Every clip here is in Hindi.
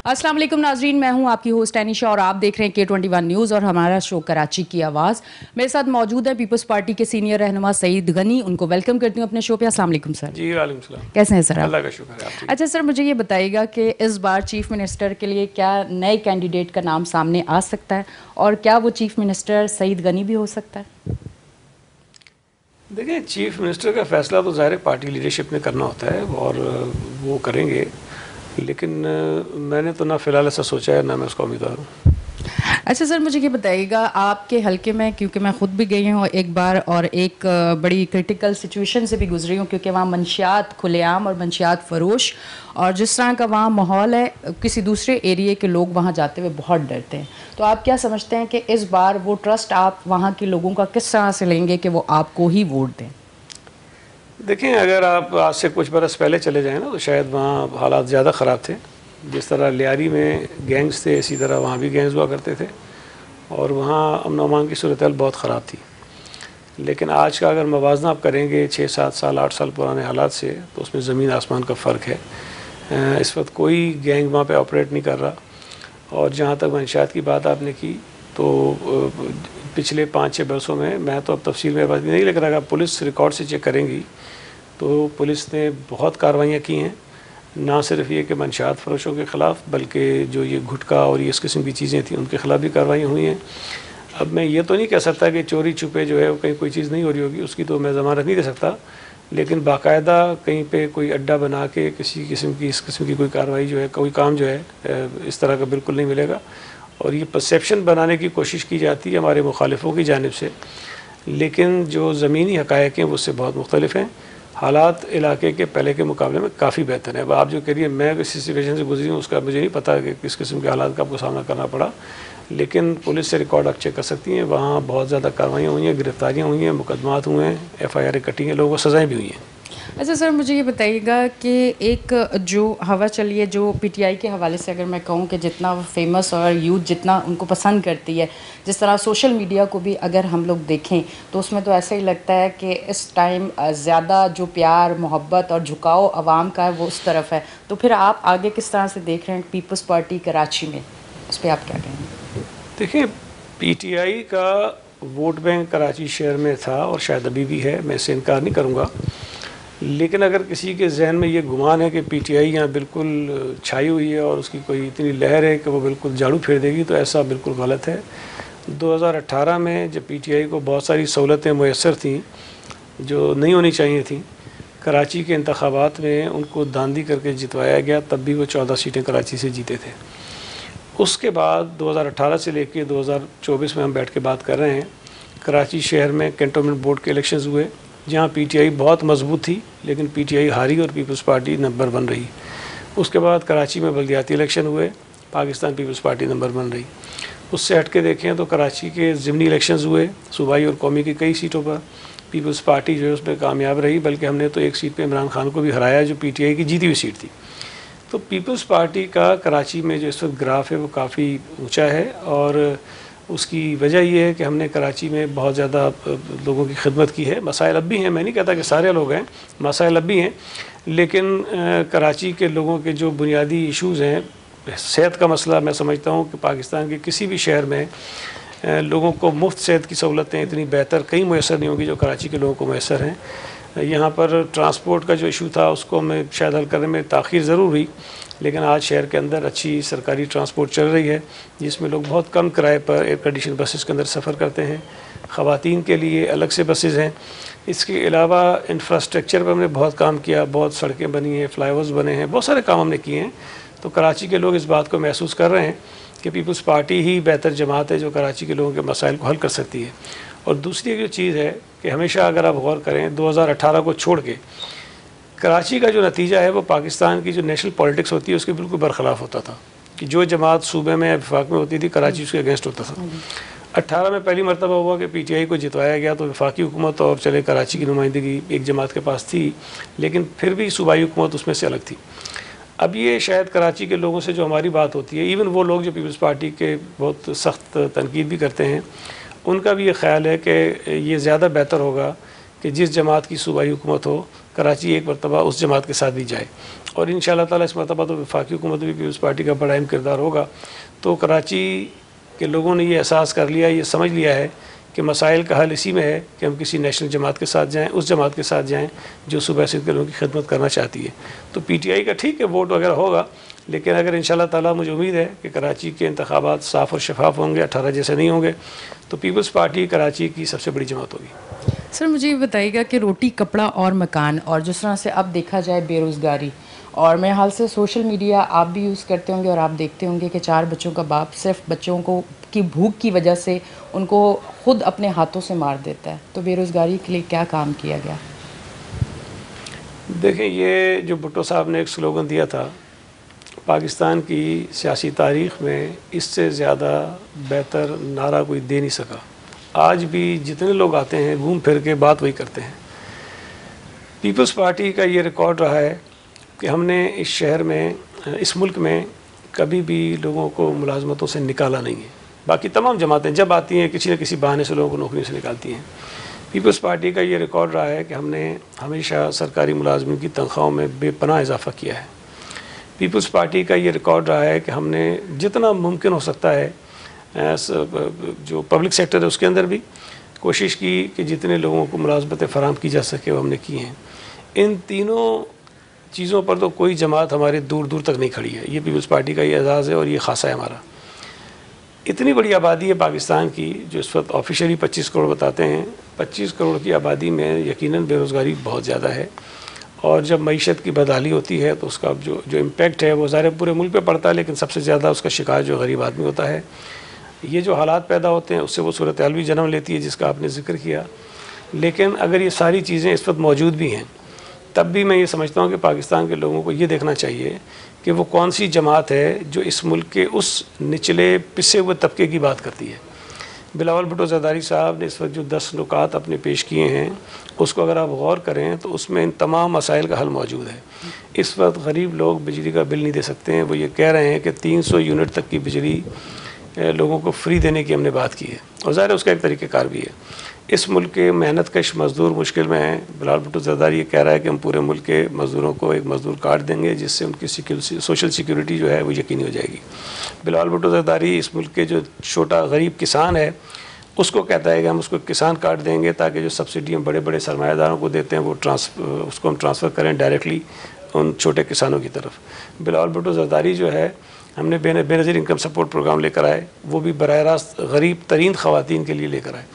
अस्सलाम वालेकुम नाजरीन, मैं हूं आपकी होस्ट एनिशा और आप देख रहे हैं K21 न्यूज़ और हमारा शो कराची की आवाज़। मेरे साथ मौजूद है पीपल्स पार्टी के सीनियर रहनुमा सईद गनी। उनको वेलकम करती हूं अपने शो पे। अस्सलाम वालेकुम सर। जी वालेकुम सलाम। कैसे हैं सर आप? अल्लाह का शुक्र है, आप ठीक? अच्छा सर, मुझे ये बताइएगा कि इस बार चीफ मिनिस्टर के लिए क्या नए कैंडिडेट का नाम सामने आ सकता है और क्या वो चीफ मिनिस्टर सईद गनी भी हो सकता है? देखिए, चीफ मिनिस्टर का फैसला तो ज़ाहिर पार्टी लीडरशिप ने करना होता है और वो करेंगे, लेकिन मैंने तो ना फ़िलहाल ऐसा सोचा है, ना मैं उसका उम्मीदवार हूँ। अच्छा सर, मुझे ये बताइएगा आपके हलके में, क्योंकि मैं ख़ुद भी गई हूँ एक बार और एक बड़ी क्रिटिकल सिचुएशन से भी गुजरी हूँ, क्योंकि वहाँ मंशियात खुलेआम और मंशियात फ़रोश और जिस तरह का वहाँ माहौल है, किसी दूसरे एरिए के लोग वहाँ जाते हुए बहुत डरते हैं। तो आप क्या समझते हैं कि इस बार वो ट्रस्ट आप वहाँ के लोगों का किस तरह से लेंगे कि वो आपको ही वोट दें? देखें, अगर आप आज से कुछ बरस पहले चले जाएँ ना, तो शायद वहाँ हालात ज़्यादा ख़राब थे। जिस तरह लियारी में गैंग्स थे, इसी तरह वहाँ भी गैंग्स हुआ करते थे और वहाँ अमन अमान की सूरत हाल बहुत ख़राब थी। लेकिन आज का अगर मवाजना आप करेंगे 6-7 साल 8 साल पुराने हालात से, तो उसमें ज़मीन आसमान का फ़र्क है। इस वक्त कोई गैंग वहाँ पे ऑपरेट नहीं कर रहा। और जहाँ तक मंशियात की बात आपने की, तो पिछले 5-6 बरसों में, मैं तो अब तफसील में बात नहीं, लेकिन अगर पुलिस रिकॉर्ड से चेक करेंगी तो पुलिस ने बहुत कार्रवाइयाँ की हैं। ना सिर्फ ये कि मंशियात फ़रोशों के ख़िलाफ़, बल्कि जो ये गुटखा और ये इस किस्म की चीज़ें थी उनके ख़िलाफ़ भी कार्रवाइयाँ हुई हैं। अब मैं ये तो नहीं कह सकता कि चोरी छुपे जो है वो कहीं कोई चीज़ नहीं हो रही होगी, उसकी तो मैं ज़मानत नहीं दे सकता, लेकिन बाकायदा कहीं पे कोई अड्डा बना के किसी किस्म की इस किस्म की कोई कार्रवाई जो है, कोई काम जो है इस तरह का बिल्कुल नहीं मिलेगा। और ये परसेप्शन बनाने की कोशिश की जाती है हमारे मुखालिफों की जानिब से, लेकिन जो ज़मीनी हक़ाइक़ हैं वो उससे बहुत मुख्तलिफ हैं। हालात इलाके के पहले के मुकाबले में काफ़ी बेहतर है। अब आप जो कह रही है मैं किसी सिचुएशन से गुजरी हूँ, उसका मुझे नहीं पता कि किस किस्म के हालात का आपको सामना करना पड़ा, लेकिन पुलिस से रिकॉर्ड आप चेक कर सकती हैं। वहाँ बहुत ज़्यादा कार्रवाइयाँ हुई हैं, गिरफ्तारियाँ हुई हैं, मुकदमात हुए हैं, FIR कटी हैं, लोगों को सज़ाएँ भी हुई हैं। अच्छा सर, मुझे ये बताइएगा कि एक जो हवा चली है, जो PTI के हवाले से अगर मैं कहूँ कि जितना फेमस और यूथ जितना उनको पसंद करती है, जिस तरह सोशल मीडिया को भी अगर हम लोग देखें तो उसमें तो ऐसा ही लगता है कि इस टाइम ज़्यादा जो प्यार मोहब्बत और झुकाव आवाम का है वो उस तरफ है। तो फिर आप आगे किस तरह से देख रहे हैं पीपल्स पार्टी कराची में, उस पर आप क्या कहेंगे? देखिए, PTI का वोट बैंक कराची शहर में था और शायद अभी भी है, मैं इससे इनकार नहीं करूँगा, लेकिन अगर किसी के जहन में ये गुमान है कि PTI यहाँ बिल्कुल छाई हुई है और उसकी कोई इतनी लहर है कि वो बिल्कुल झाड़ू फेर देगी, तो ऐसा बिल्कुल गलत है। 2018 में जब PTI को बहुत सारी सहूलतें मुयस्सर थीं जो नहीं होनी चाहिए थी, कराची के इंतखाबात में उनको धांधली करके जितवाया गया, तब भी वो 14 सीटें कराची से जीते थे। उसके बाद 2018 से लेकर 2024 में हम बैठ के बात कर रहे हैं, कराची शहर में कैंटोनमेंट बोर्ड के इलेक्शंस हुए, जहाँ PTI बहुत मजबूत थी, लेकिन PTI हारी और पीपल्स पार्टी नंबर 1 रही। उसके बाद कराची में बल्दियाती इलेक्शन हुए, पाकिस्तान पीपल्स पार्टी नंबर 1 रही। उससे हट के देखें तो कराची के ज़िमनी इलेक्शंस हुए, सूबाई और कौमी की कई सीटों पर पीपल्स पार्टी जो है उसमें कामयाब रही, बल्कि हमने तो एक सीट पर इमरान खान को भी हराया जो PTI की जीती हुई सीट थी। तो पीपल्स पार्टी का कराची में जो इस वक्त ग्राफ है वो काफ़ी ऊँचा है और उसकी वजह यह है कि हमने कराची में बहुत ज़्यादा लोगों की खिदमत की है। मसाइल अब भी हैं, मैं नहीं कहता कि सारे लोग हैं, मसाइल अब भी हैं, लेकिन कराची के लोगों के जो बुनियादी इश्यूज़ हैं, सेहत का मसला, मैं समझता हूँ कि पाकिस्तान के किसी भी शहर में लोगों को मुफ्त सेहत की सहूलतें इतनी बेहतर कहीं मैसर नहीं होगी जो कराची के लोगों को मैसर हैं। यहाँ पर ट्रांसपोर्ट का जो इशू था उसको हमें शायद हल करने में ताख़ीर ज़रूर हुई, लेकिन आज शहर के अंदर अच्छी सरकारी ट्रांसपोर्ट चल रही है, जिसमें लोग बहुत कम किराए पर एयर कंडीशन बसेस के अंदर सफ़र करते हैं। ख़वातीन के लिए अलग से बसेस हैं। इसके अलावा इंफ्रास्ट्रक्चर पर हमने बहुत काम किया, बहुत सड़कें बनी हैं, फ्लाईओवर्स बने हैं, बहुत सारे काम हमने किए हैं। तो कराची के लोग इस बात को महसूस कर रहे हैं कि पीपल्स पार्टी ही बेहतर जमात है जो कराची के लोगों के मसाइल को हल कर सकती है। और दूसरी जो चीज़ है कि हमेशा अगर आप गौर करें 2018 को छोड़ के कराची का जो नतीजा है वो पाकिस्तान की जो नेशनल पॉलिटिक्स होती है उसके बिल्कुल बरखिलाफ़ होता था, कि जो जमात सूबे में या वफाक में होती थी कराची उसके अगेंस्ट होता था। 18 में पहली मरतबा हुआ कि PTI को जितवाया गया, तो वफाकी हुकूमत और चले कराची की नुमाइंदगी एक जमात के पास थी, लेकिन फिर भी सूबाई हुकूमत उसमें से अलग थी। अब ये शायद कराची के लोगों से जो हमारी बात होती है, इवन वो लोग जो पीपल्स पार्टी के बहुत सख्त तनकीद भी करते हैं, उनका भी ये ख्याल है कि ये ज़्यादा बेहतर होगा कि जिस जमात की सूबाई हुकूमत हो कराची एक मरतबा उस जमात के साथ भी जाए। और इंशाअल्लाह ताला इस मरतबा तो वफाकी हुकूमत में पीपल्स पार्टी का बड़ा अहम किरदार होगा। तो कराची के लोगों ने ये एहसास कर लिया, ये समझ लिया है कि मसाइल का हल इसी में है कि हम किसी नेशनल जमात के साथ जाएं, उस जमात के साथ जाएं जो सूबा सिंध के लोगों की खिदमत करना चाहती है। तो PTI का ठीक है वोट वगैरह होगा, लेकिन अगर इंशाअल्लाह ताला मुझे उम्मीद है कि कराची के इंतखाबात साफ़ और शफाफ होंगे, 18 जैसे नहीं होंगे, तो पीपल्स पार्टी कराची की सबसे बड़ी जमात होगी। सर मुझे ये बताइएगा कि रोटी, कपड़ा और मकान, और जिस तरह से अब देखा जाए बेरोज़गारी, और मेरे हाल से सोशल मीडिया आप भी यूज़ करते होंगे और आप देखते होंगे कि 4 बच्चों का बाप सिर्फ बच्चों को की भूख की वजह से उनको खुद अपने हाथों से मार देता है। तो बेरोज़गारी के लिए क्या काम किया गया? देखें, ये जो भुट्टो साहब ने एक स्लोगन दिया था, पाकिस्तान की सियासी तारीख़ में इससे ज़्यादा बेहतर नारा कोई दे नहीं सका। आज भी जितने लोग आते हैं घूम फिर के बात वही करते हैं। पीपल्स पार्टी का ये रिकॉर्ड रहा है कि हमने इस शहर में, इस मुल्क में कभी भी लोगों को मुलाजमतों से निकाला नहीं है। बाकी तमाम जमातें जब आती हैं किसी न किसी बहाने से लोगों को नौकरियों से निकालती हैं। पीपल्स पार्टी का ये रिकॉर्ड रहा है कि हमने हमेशा सरकारी मुलाजमिन की तनख्वाहों में बेपनाह इजाफ़ा किया है। पीपल्स पार्टी का ये रिकॉर्ड रहा है कि हमने जितना मुमकिन हो सकता है जो पब्लिक सेक्टर है उसके अंदर भी कोशिश की कि जितने लोगों को मुलाजमतें फ़राहम की जा सके वो हमने की हैं। इन तीनों चीज़ों पर तो कोई जमात हमारे दूर दूर तक नहीं खड़ी है। ये पीपल्स पार्टी का ये एजाज़ है और ये ख़ासा है हमारा। इतनी बड़ी आबादी है पाकिस्तान की, जो इस वक्त ऑफिशियली 25 करोड़ बताते हैं। 25 करोड़ की आबादी में यकीनन बेरोज़गारी बहुत ज़्यादा है, और जब मईशत की बदहाली होती है तो उसका जो इम्पेक्ट है वो ज़ाहिर पूरे मुल्क पे पड़ता है, लेकिन सबसे ज़्यादा उसका शिकार जो गरीब आदमी होता है। ये जो हालात पैदा होते हैं उससे वो सूरत हाल भी जन्म लेती है जिसका आपने ज़िक्र किया। लेकिन अगर ये सारी चीज़ें इस वक्त मौजूद भी हैं, तब भी मैं ये समझता हूँ कि पाकिस्तान के लोगों को ये देखना चाहिए कि वो कौन सी जमात है जो इस मुल्क के उस निचले पिसे हुए तबके की बात करती है। बिलावल भुट्टो ज़रदारी साहब ने इस वक्त जो 10 नुकात अपने पेश किए हैं, उसको अगर आप गौर करें तो उसमें इन तमाम मसाइल का हल मौजूद है। इस वक्त गरीब लोग बिजली का बिल नहीं दे सकते हैं। वो ये कह रहे हैं कि 300 यूनिट तक की बिजली लोगों को फ्री देने की हमने बात की है, और ज़ाहिर है उसका एक तरीक़ेकार भी है। इस मुल्क के मेहनत कश मज़दूर मुश्किल में हैं। बिलावल भुट्टो ज़रदारी ये कह रहा है कि हम पूरे मुल्क के मज़दूरों को एक मज़दूर कार्ड देंगे जिससे उनकी सोशल सिक्योरिटी जो है वो यकीनी हो जाएगी। बिलावल भुट्टो ज़रदारी इस मुल्क के जो छोटा गरीब किसान है उसको कहता है कि हम उसको किसान कार्ड देंगे ताकि जो सब्सिडी हम बड़े बड़े सरमायादारों को देते हैं वो उसको हम ट्रांसफ़र करें डायरेक्टली उन छोटे किसानों की तरफ। बिलावल भुट्टो ज़रदारी जो है, हमने बेनज़ीर इनकम सपोर्ट प्रोग्राम लेकर आए, वो भी बराह रास्त गरीब तरीन ख़वातीन के लिए लेकर आए।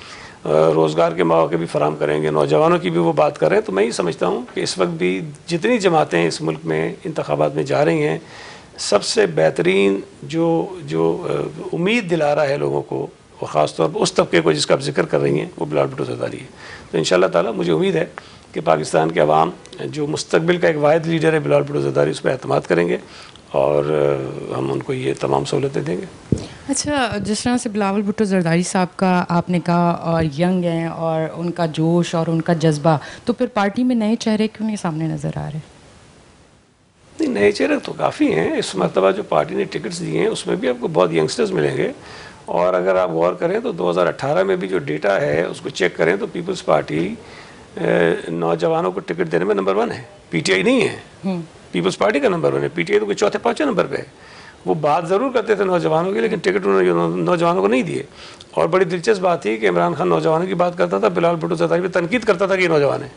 रोज़गार के मौके भी फराम करेंगे, नौजवानों की भी वो बात करें। तो मैं ये समझता हूँ कि इस वक्त भी जितनी जमातें इस मुल्क में इंतखाबात में जा रही हैं, सबसे बेहतरीन जो उम्मीद दिला रहा है लोगों को, वो ख़ास तौर पर उस तबके को जिसका आप जिक्र कर रही हैं, वो बिलावल भुट्टो ज़रदारी है। तो इंशाअल्लाह ताला मुझे उम्मीद है कि पाकिस्तान के अवाम जो मुस्तकबिल का एक वाहिद लीडर है बिलावल भुट्टो ज़रदारी, उस पर एतमाद करेंगे और हम उनको ये तमाम सहूलतें देंगे। अच्छा, जिस तरह से बिलावल भुट्टो ज़रदारी साहब का आपने कहा और यंग हैं और उनका जोश और उनका जज्बा, तो फिर पार्टी में नए चेहरे क्यों नहीं सामने नज़र आ रहे? नहीं, नए चेहरे तो काफ़ी हैं। इस मरतबा जो पार्टी ने टिकट्स दिए हैं उसमें भी आपको बहुत यंगस्टर्स मिलेंगे, और अगर आप गौर करें तो 2018 में भी जो डेटा है उसको चेक करें तो पीपल्स पार्टी नौजवानों को टिकट देने में नंबर 1 है। PTI नहीं है, पीपल्स पार्टी का नंबर 1 है। PTI तो कोई चौथे पाँचवें नंबर पे है। वो बात ज़रूर करते थे नौजवानों की, लेकिन टिकट उन्होंने नौजवानों को नहीं दिए। और बड़ी दिलचस्प बात थी कि इमरान खान नौजवानों की बात करता था, बिलावल भुट्टो ज़रदारी पे तनकीद करता था कि ये नौजवान है।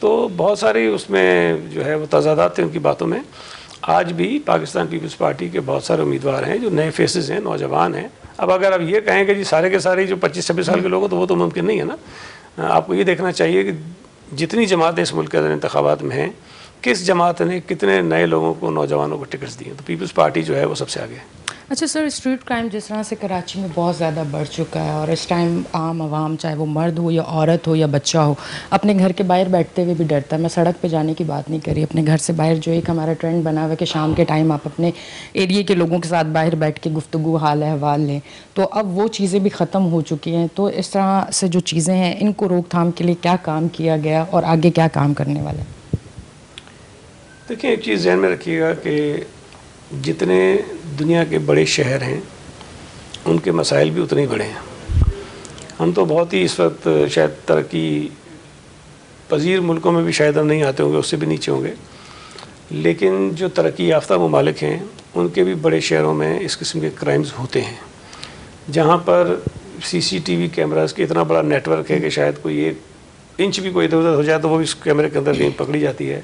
तो बहुत सारी उसमें जो है वो तज़ादात थे उनकी बातों में। आज भी पाकिस्तान पीपल्स पार्टी के बहुत सारे उम्मीदवार हैं जो नए फेसेस हैं, नौजवान हैं। अब अगर आप ये कहें कि जी सारे के सारे जो 25-26 साल के लोग हैं, तो वो तो मुमकिन नहीं है ना। आपको ये देखना चाहिए कि जितनी जमातें इस मुल्क के अंदर इंतखाबात में हैं, किस जमात ने कितने नए लोगों को, नौजवानों को टिकट्स दिए। तो पीपल्स पार्टी जो है वो सबसे आगे है। अच्छा सर, स्ट्रीट क्राइम जिस तरह से कराची में बहुत ज़्यादा बढ़ चुका है, और इस टाइम आम आवाम, चाहे वो मर्द हो या औरत हो या बच्चा हो, अपने घर के बाहर बैठते हुए भी डरता है। मैं सड़क पे जाने की बात नहीं करी, अपने घर से बाहर जो एक हमारा ट्रेंड बना हुआ है कि शाम के टाइम आप अपने एरिए के लोगों के साथ बाहर बैठ के गुफ्तगू हाल अहवाल लें, तो अब वो चीज़ें भी ख़त्म हो चुकी हैं। तो इस तरह से जो चीज़ें हैं, इनको रोकथाम के लिए क्या काम किया गया और आगे क्या काम करने वाला है? देखिए, एक चीज़ ध्यान में रखिएगा कि जितने दुनिया के बड़े शहर हैं उनके मसाइल भी उतने ही बड़े हैं। हम तो बहुत ही इस वक्त शायद तरक्की पजीर मुल्कों में भी शायद हम नहीं आते होंगे, उससे भी नीचे होंगे, लेकिन जो तरक्की याफ्ता ममालिक हैं उनके भी बड़े शहरों में इस किस्म के क्राइम्स होते हैं, जहाँ पर CCTV कैमरास के इतना बड़ा नेटवर्क है कि शायद कोई 1 इंच भी कोई इधर उधर हो जाए तो वो भी इस कैमरे के अंदर कहीं पकड़ी जाती है।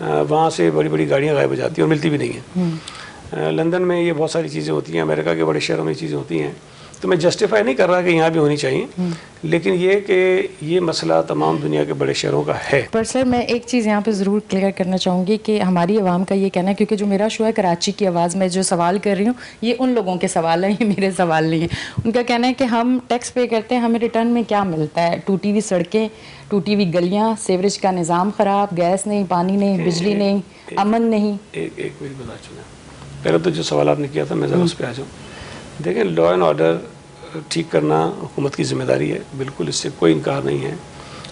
वहाँ से बड़ी बड़ी गाड़ियाँ गायब हो जाती हैं और मिलती भी नहीं हैं। लंदन में ये बहुत सारी चीज़ें होती हैं, अमेरिका के बड़े शहरों में चीज़ें होती हैं। तो मैं जस्टिफाई नहीं कर रहा कि यहाँ भी होनी चाहिए, लेकिन ये कि ये मसला तमाम दुनिया के बड़े शहरों का है। पर सर मैं एक चीज़ यहाँ पे ज़रूर क्लियर करना चाहूँगी कि हमारी आवाम का ये कहना है, क्योंकि जो मेरा शो है कराची की आवाज़ में जो सवाल कर रही हूँ ये उन लोगों के सवाल हैं, ये मेरे सवाल नहीं है। उनका कहना है कि हम टैक्स पे करते हैं, हमें रिटर्न में क्या मिलता है? टूटी हुई सड़कें, टूटी हुई गलियाँ, सीवरेज का निज़ाम ख़राब, गैस नहीं, पानी नहीं, बिजली नहीं, अमन नहीं। एक मेरी बात सुना, पहले तो जो सवाल आपने किया था मैं ज़रा उस पर आ जाऊँ। देखें, लॉ एंड ऑर्डर ठीक करना हुकूमत की ज़िम्मेदारी है, बिल्कुल इससे कोई इनकार नहीं है।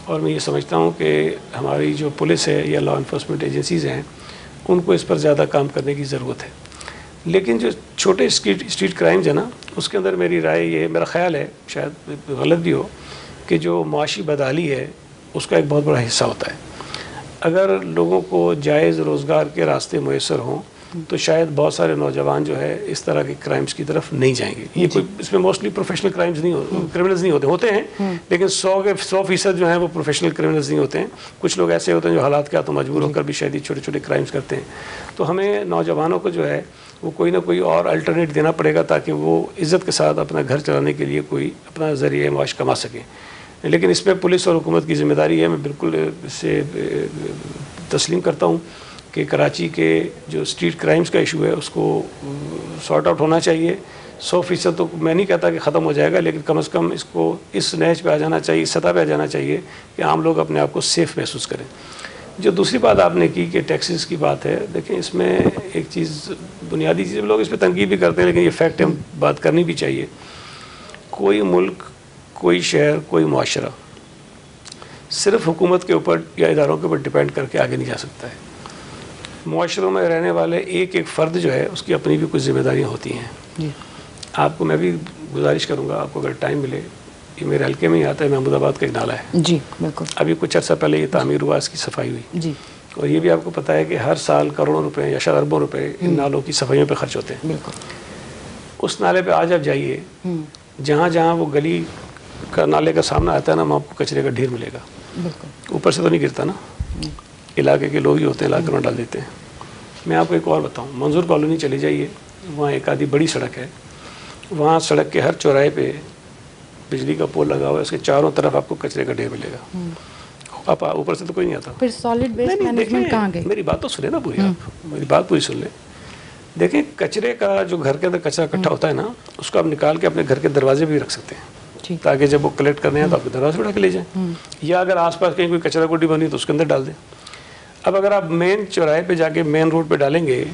और मैं ये समझता हूँ कि हमारी जो पुलिस है या लॉ इन्फोर्समेंट एजेंसीज़ हैं उनको इस पर ज़्यादा काम करने की ज़रूरत है। लेकिन जो छोटे स्ट्रीट क्राइम्स है ना, उसके अंदर मेरी राय ये, मेरा ख्याल है, शायद गलत भी हो, कि जो मुआशी बदहाली है उसका एक बहुत बड़ा हिस्सा होता है। अगर लोगों को जायज़ रोज़गार के रास्ते मैसर हों तो शायद बहुत सारे नौजवान जो है इस तरह के क्राइम्स की तरफ नहीं जाएंगे। ये कोई इसमें मोस्टली प्रोफेशनल क्राइम्स नहीं क्रिमिनल्स नहीं होते हैं, लेकिन 100% जो है वो प्रोफेशनल क्रिमिनल्स नहीं होते हैं। कुछ लोग ऐसे होते हैं जो हालात क्या तो मजबूर होकर भी शायद छोटे छोटे क्राइम्स करते हैं। तो हमें नौजवानों को जो है वो कोई ना कोई और अल्टरनेट देना पड़ेगा ताकि वो इज़्ज़त के साथ अपना घर चलाने के लिए कोई अपना ज़रिया माश कमा सकें। लेकिन इसमें पुलिस और हुकूमत की ज़िम्मेदारी है। मैं बिल्कुल इससे तस्लीम करता हूँ कि कराची के जो स्ट्रीट क्राइम्स का इशू है उसको सॉर्ट आउट होना चाहिए। 100% तो मैं नहीं कहता कि ख़त्म हो जाएगा, लेकिन कम से कम इसको इस नहज पे आ जाना चाहिए, इस सतह पे आ जाना चाहिए कि आम लोग अपने आप को सेफ़ महसूस करें। जो दूसरी बात आपने की कि टैक्सेस की बात है, देखें इसमें एक चीज़ बुनियादी चीज़, लोग इस पर तनकीद भी करते हैं लेकिन ये फैक्ट है, बात करनी भी चाहिए। कोई मुल्क, कोई शहर, कोई मुआशरा सिर्फ हुकूमत के ऊपर या इदारों के ऊपर डिपेंड करके आगे नहीं जा सकता है। मुआशरों में रहने वाले एक एक फ़र्द जो है उसकी अपनी भी कुछ ज़िम्मेदारियाँ होती हैं जी। आपको मैं भी गुजारिश करूँगा, आपको अगर टाइम मिले, ये मेरे हल्के में ही आता है, महमूदाबाद का एक नाला है जी, बिल्कुल। अभी कुछ अर्सा पहले ये तामीर हुआ, इसकी सफाई हुई जी। और ये भी आपको पता है कि हर साल करोड़ों रुपए या शायद अरबों रुपए इन नालों की सफाइयों पे खर्च होते हैं। बिल्कुल। उस नाले पे आज आप जाइए, जहाँ जहाँ वो गली का नाले का सामना आता है ना, वहाँ आपको कचरे का ढेर मिलेगा। बिल्कुल। ऊपर से तो नहीं गिरता ना, इलाके के लोग ही होते हैं, इलाके में डाल देते हैं। मैं आपको एक और बताऊँ, मंजूर कॉलोनी चले जाइए, वहाँ एक आधी बड़ी सड़क है, वहाँ सड़क के हर चौराहे पे बिजली का पोल लगा हुआ है, उसके चारों तरफ आपको कचरे का ढेर मिलेगा। आप ऊपर से तो कोई नहीं आता। फिर सॉलिड वेस्ट मैनेजमेंट कहाँ गए? मेरी बात तो सुने ना पूरी, आप मेरी बात पूरी सुन लें। देखें, कचरे का जो घर के अंदर कचरा इकट्ठा होता है ना, उसको आप निकाल के अपने घर के दरवाजे भी रख सकते हैं, ताकि जब वो कलेक्ट करने हैं तो आपके दरवाजे उठा के ले जाएं। या अगर आसपास कहीं कोई कचरा कोठी बनी तो उसके अंदर डाल दें। अब अगर आप मेन चौराहे पे जाके मेन रोड पे डालेंगे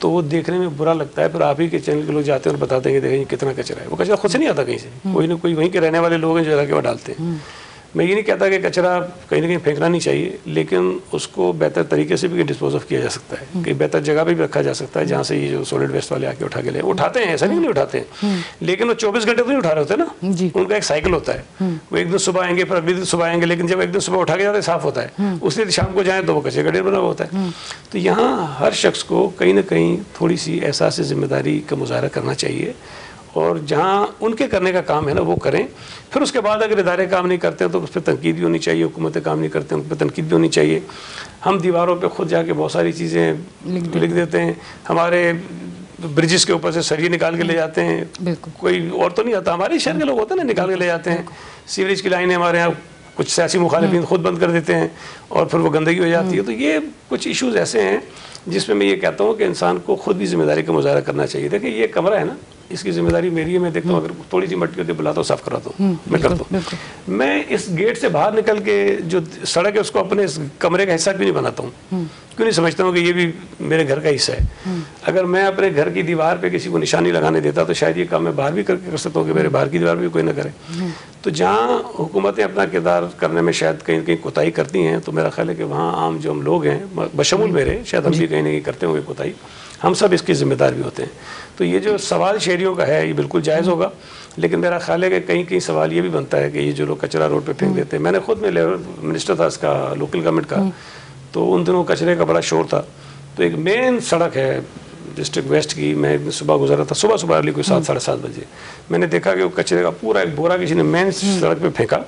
तो वो देखने में बुरा लगता है, फिर आप ही के चैनल के लोग जाते हैं और बताते हैं कि देखें कितना कचरा है। वो कचरा खुद से नहीं आता कहीं से, कोई ना कोई वहीं के रहने वाले लोग हैं जो जाके वहाँ डालते हैं। मैं ये नहीं कहता कि कचरा कहीं ना कहीं फेंकना नहीं चाहिए, लेकिन उसको बेहतर तरीके से भी डिस्पोज ऑफ किया जा सकता है, कि बेहतर जगह पे भी रखा जा सकता है जहाँ से ये जो सॉलिड वेस्ट वाले आके उठा के ले उठाते हैं। ऐसा नहीं उठाते हैं, लेकिन वो 24 घंटे तो नहीं उठा रहे होते ना, उनका एक साइकिल होता है। वो एक दिन सुबह आएंगे, फिर अगले दिन सुबह आएंगे, लेकिन जब एक दिन सुबह उठा के जाते हैं साफ होता है, उसी दिन शाम को जाएँ तो वो कचरे का ढेर बना हुआ होता है। तो यहाँ हर शख्स को कहीं ना कहीं थोड़ी सी एहसास जिम्मेदारी का मुजाहरा करना चाहिए, और जहाँ उनके करने का काम है ना वो करें। फिर उसके बाद अगर इदारे काम नहीं करते हैं तो उस पर तनकीद भी होनी चाहिए, हुकूमतें काम नहीं करते हैं उन पर तनकीद भी होनी चाहिए। हम दीवारों पे खुद जाके बहुत सारी चीज़ें लिख देते हैं, हमारे ब्रिजेस के ऊपर से सरिये निकाल के ले जाते हैं, कोई और तो नहीं आता, हमारे शहर के लोग होते हैं ना, निकाल के ले जाते हैं। सीवरेज की लाइनें हमारे यहाँ कुछ सियासी मुखालिफिन खुद बंद कर देते हैं और फिर वो गंदगी हो जाती है। तो ये कुछ इश्यूज़ ऐसे हैं जिसमें मैं ये कहता हूँ कि इंसान को खुद भी जिम्मेदारी का मुजाहरा करना चाहिए। देखिए, ये कमरा है ना, इसकी जिम्मेदारी मेरी है। मैं देखता हूँ अगर थोड़ी सी मट्टी होती है बुलाता हूँ, साफ कराता हूँ, मैं करता हूँ। मैं इस गेट से बाहर निकल के जो सड़क है उसको अपने इस कमरे का हिस्सा भी नहीं बनाता हूँ, क्यों नहीं समझता हूँ कि ये भी मेरे घर का हिस्सा है। अगर मैं अपने घर की दीवार पे किसी को निशानी लगाने देता तो शायद ये काम मैं बाहर भी कर सकता हूँ कि मेरे बाहर की दीवार भी कोई ना करे। तो जहाँ हुकूमतें अपना किरदार करने में शायद कहीं कहीं कोताही करती हैं, तो मेरा ख्याल है कि वहाँ आम जो हम लोग हैं, बशमूल मेरे, शायद हम भी कहीं ना कहीं करते होंगे कोताही, हम सब इसके ज़िम्मेदार भी होते हैं। तो ये जो सवाल शहरियों का है ये बिल्कुल जायज़ होगा, लेकिन मेरा ख्याल है कि कहीं कहीं सवाल ये भी बनता है कि ये जो लोग कचरा रोड पे फेंक देते हैं, मैंने खुद में मिनिस्टर था इसका लोकल गवर्नमेंट का, तो उन दिनों कचरे का बड़ा शोर था। तो एक मेन सड़क है डिस्ट्रिक्ट वेस्ट की, मैं सुबह गुजरा था, सुबह सुबह कोई 7 साढ़े 7 बजे, मैंने देखा कि वो कचरे का पूरा एक बोरा किसी ने मेन सड़क पे फेंका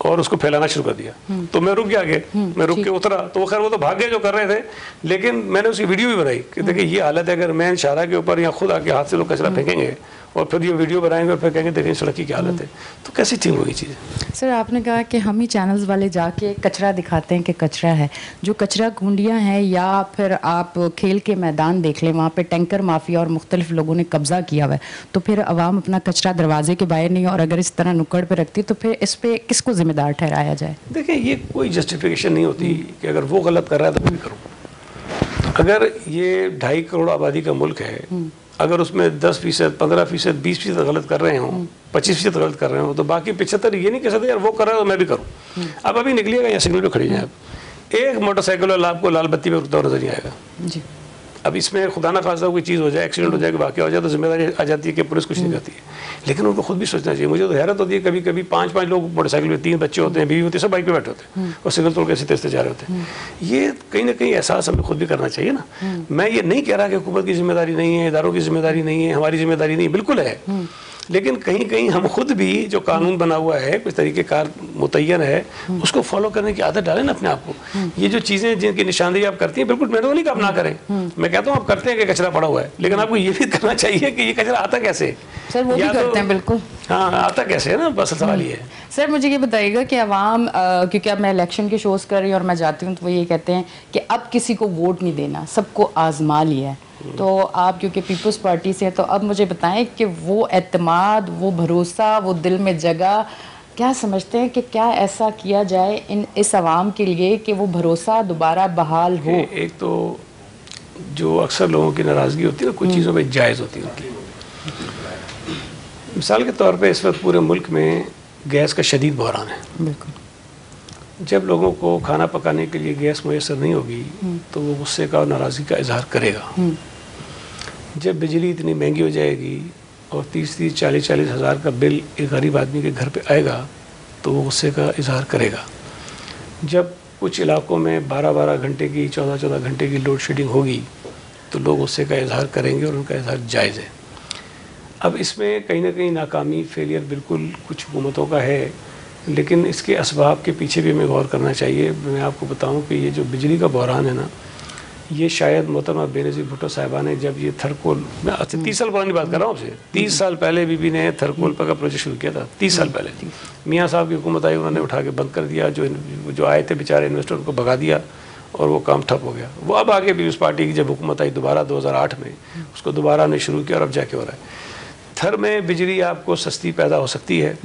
और उसको फैलाना शुरू कर दिया। तो मैं रुक गया आगे, मैं रुक के उतरा, तो वो खैर वो तो भाग गए जो कर रहे थे, लेकिन मैंने उसकी वीडियो भी बनाई कि देखिए ये हालत है, अगर मेन शाहरा के ऊपर या खुद आके हाथ से लोग कचरा फेंकेंगे और फिर ये वीडियो बनाएंगे और फिर कहेंगे देखिए सड़क की क्या हालत है, तो कैसी ठीक होगी चीज़। सर आपने कहा कि हम ही चैनल्स वाले जाके कचरा दिखाते हैं कि कचरा है, जो कचरा कुंडियाँ हैं या फिर आप खेल के मैदान देख लें, वहाँ पे टैंकर माफिया और मुख्तलिफ लोगों ने कब्जा किया हुआ है, तो फिर आवाम अपना कचरा दरवाजे के बाहर नहीं, और अगर इस तरह नुक्कड़ पर रखती तो फिर इस पर किसको जिम्मेदार ठहराया जाए? देखिए ये कोई जस्टिफिकेशन नहीं होती कि अगर वो गलत कर रहा है तो मैं भी करूँ। अगर ये 2.5 करोड़ आबादी का मुल्क है, अगर उसमें 10%, 15%, 20% गलत कर रहे हों, 25% गलत कर रहे हो, तो बाकी 75 ये नहीं कह सकते यार वो कर रहा है तो मैं भी करूँ। अब अभी निकलिएगा या सिग्नल पे खड़ी जाए, एक मोटरसाइकिल वाला आपको लाल बत्ती पे रुकता हुआ नजर नहीं आएगा जी। अब इसमें खुदा ना खासा कोई चीज़ हो जाए, एक्सीडेंट हो जाए, वाक़या हो जाए, तो जिम्मेदारी आ जाती है कि पुलिस कुछ नहीं करती है, लेकिन उनको खुद भी सोचना चाहिए। मुझे तो हैरत होती है, कभी कभी 5-5 लोग मोटरसाइकिल में, 3 बच्चे होते हैं, बीवी होती है, सब बाइक पे बैठे होते हैं और सिग्नल तोड़ के सीधे सीधे जा रहे होते हैं। ये कहीं ना कहीं एहसास हमें खुद भी करना चाहिए ना। मैं ये नहीं कह रहा कि हुकूमत की जिम्मेदारी नहीं है, इदारों की जिम्मेदारी नहीं है, हमारी जिम्मेदारी नहीं, बिल्कुल है, लेकिन कहीं कहीं हम खुद भी जो कानून बना हुआ है, कुछ तरीक़ेकार मुतय्यन है, उसको फॉलो करने की आदत डालें ना अपने आप को। ये जो चीज़ें जिनकी निशानदेही आप करती हैं, बिल्कुल मैं तो नहीं कि आप ना करें, मैं कहता हूँ आप करते हैं कि कचरा पड़ा हुआ है, लेकिन आपको ये भी करना चाहिए कि ये कचरा आता कैसे। सर वो भी करते हैं बिल्कुल, हाँ आता कैसे है ना, बस सवाल ये है। सर मुझे ये बताइएगा कि अवाम, क्योंकि अब मैं इलेक्शन के शोज़ कर रही हूँ और मैं जाती हूँ, तो वो ये कहते हैं कि अब किसी को वोट नहीं देना, सबको आजमा लिया है, तो आप क्योंकि पीपल्स पार्टी से हैं, तो अब मुझे बताएं कि वो एतमाद, वो भरोसा, वो दिल में जगह क्या समझते हैं कि क्या ऐसा किया जाए इस आवाम के लिए कि वो भरोसा दोबारा बहाल हो? एक तो जो अक्सर लोगों की नाराज़गी होती है ना, कुछ चीज़ों पर जायज़ होती है उनकी। मिसाल के तौर पे इस वक्त पूरे मुल्क में गैस का शदीद बहरान है। बिल्कुल। जब लोगों को खाना पकाने के लिए गैस मुयसर नहीं होगी तो वो गुस्से का और नाराज़गी का इजहार करेगा। जब बिजली इतनी महंगी हो जाएगी और 30-30, 40-40 हज़ार का बिल एक गरीब आदमी के घर पे आएगा तो वो गुस्से का इजहार करेगा। जब कुछ इलाकों में 12-12 घंटे की, 14-14 घंटे की लोड शेडिंग होगी तो लोग गुस्से का इजहार करेंगे और उनका इजहार जायज़ है। अब इसमें कहीं ना कहीं नाकामी, फेलियर बिल्कुल कुछ हुकूमतों का है, लेकिन इसके असबाब के पीछे भी हमें गौर करना चाहिए। मैं आपको बताऊं कि ये जो बिजली का बहरान है ना, ये शायद मोहतरमा बेनज़ीर भुट्टो साहिबा ने जब ये थरकोल, मैं अच्छा 30 साल पुरानी बात कर रहा हूँ आपसे, 30 साल पहले बीबी ने थरकोल पर का प्रोजेक्ट शुरू किया था। 30 साल पहले मियाँ साहब की हुकूमत आई, उन्होंने उठा के बंद कर दिया, जो आए थे बेचारे इन्वेस्टर उनको भगा दिया और वो काम ठप हो गया। वो अब आगे भी उस पार्टी की जब हुकूमत आई दोबारा 2008 में, उसको दोबारा ने शुरू किया और अब जाके हो रहा है। थर में बिजली आपको सस्ती पैदा हो सकती है।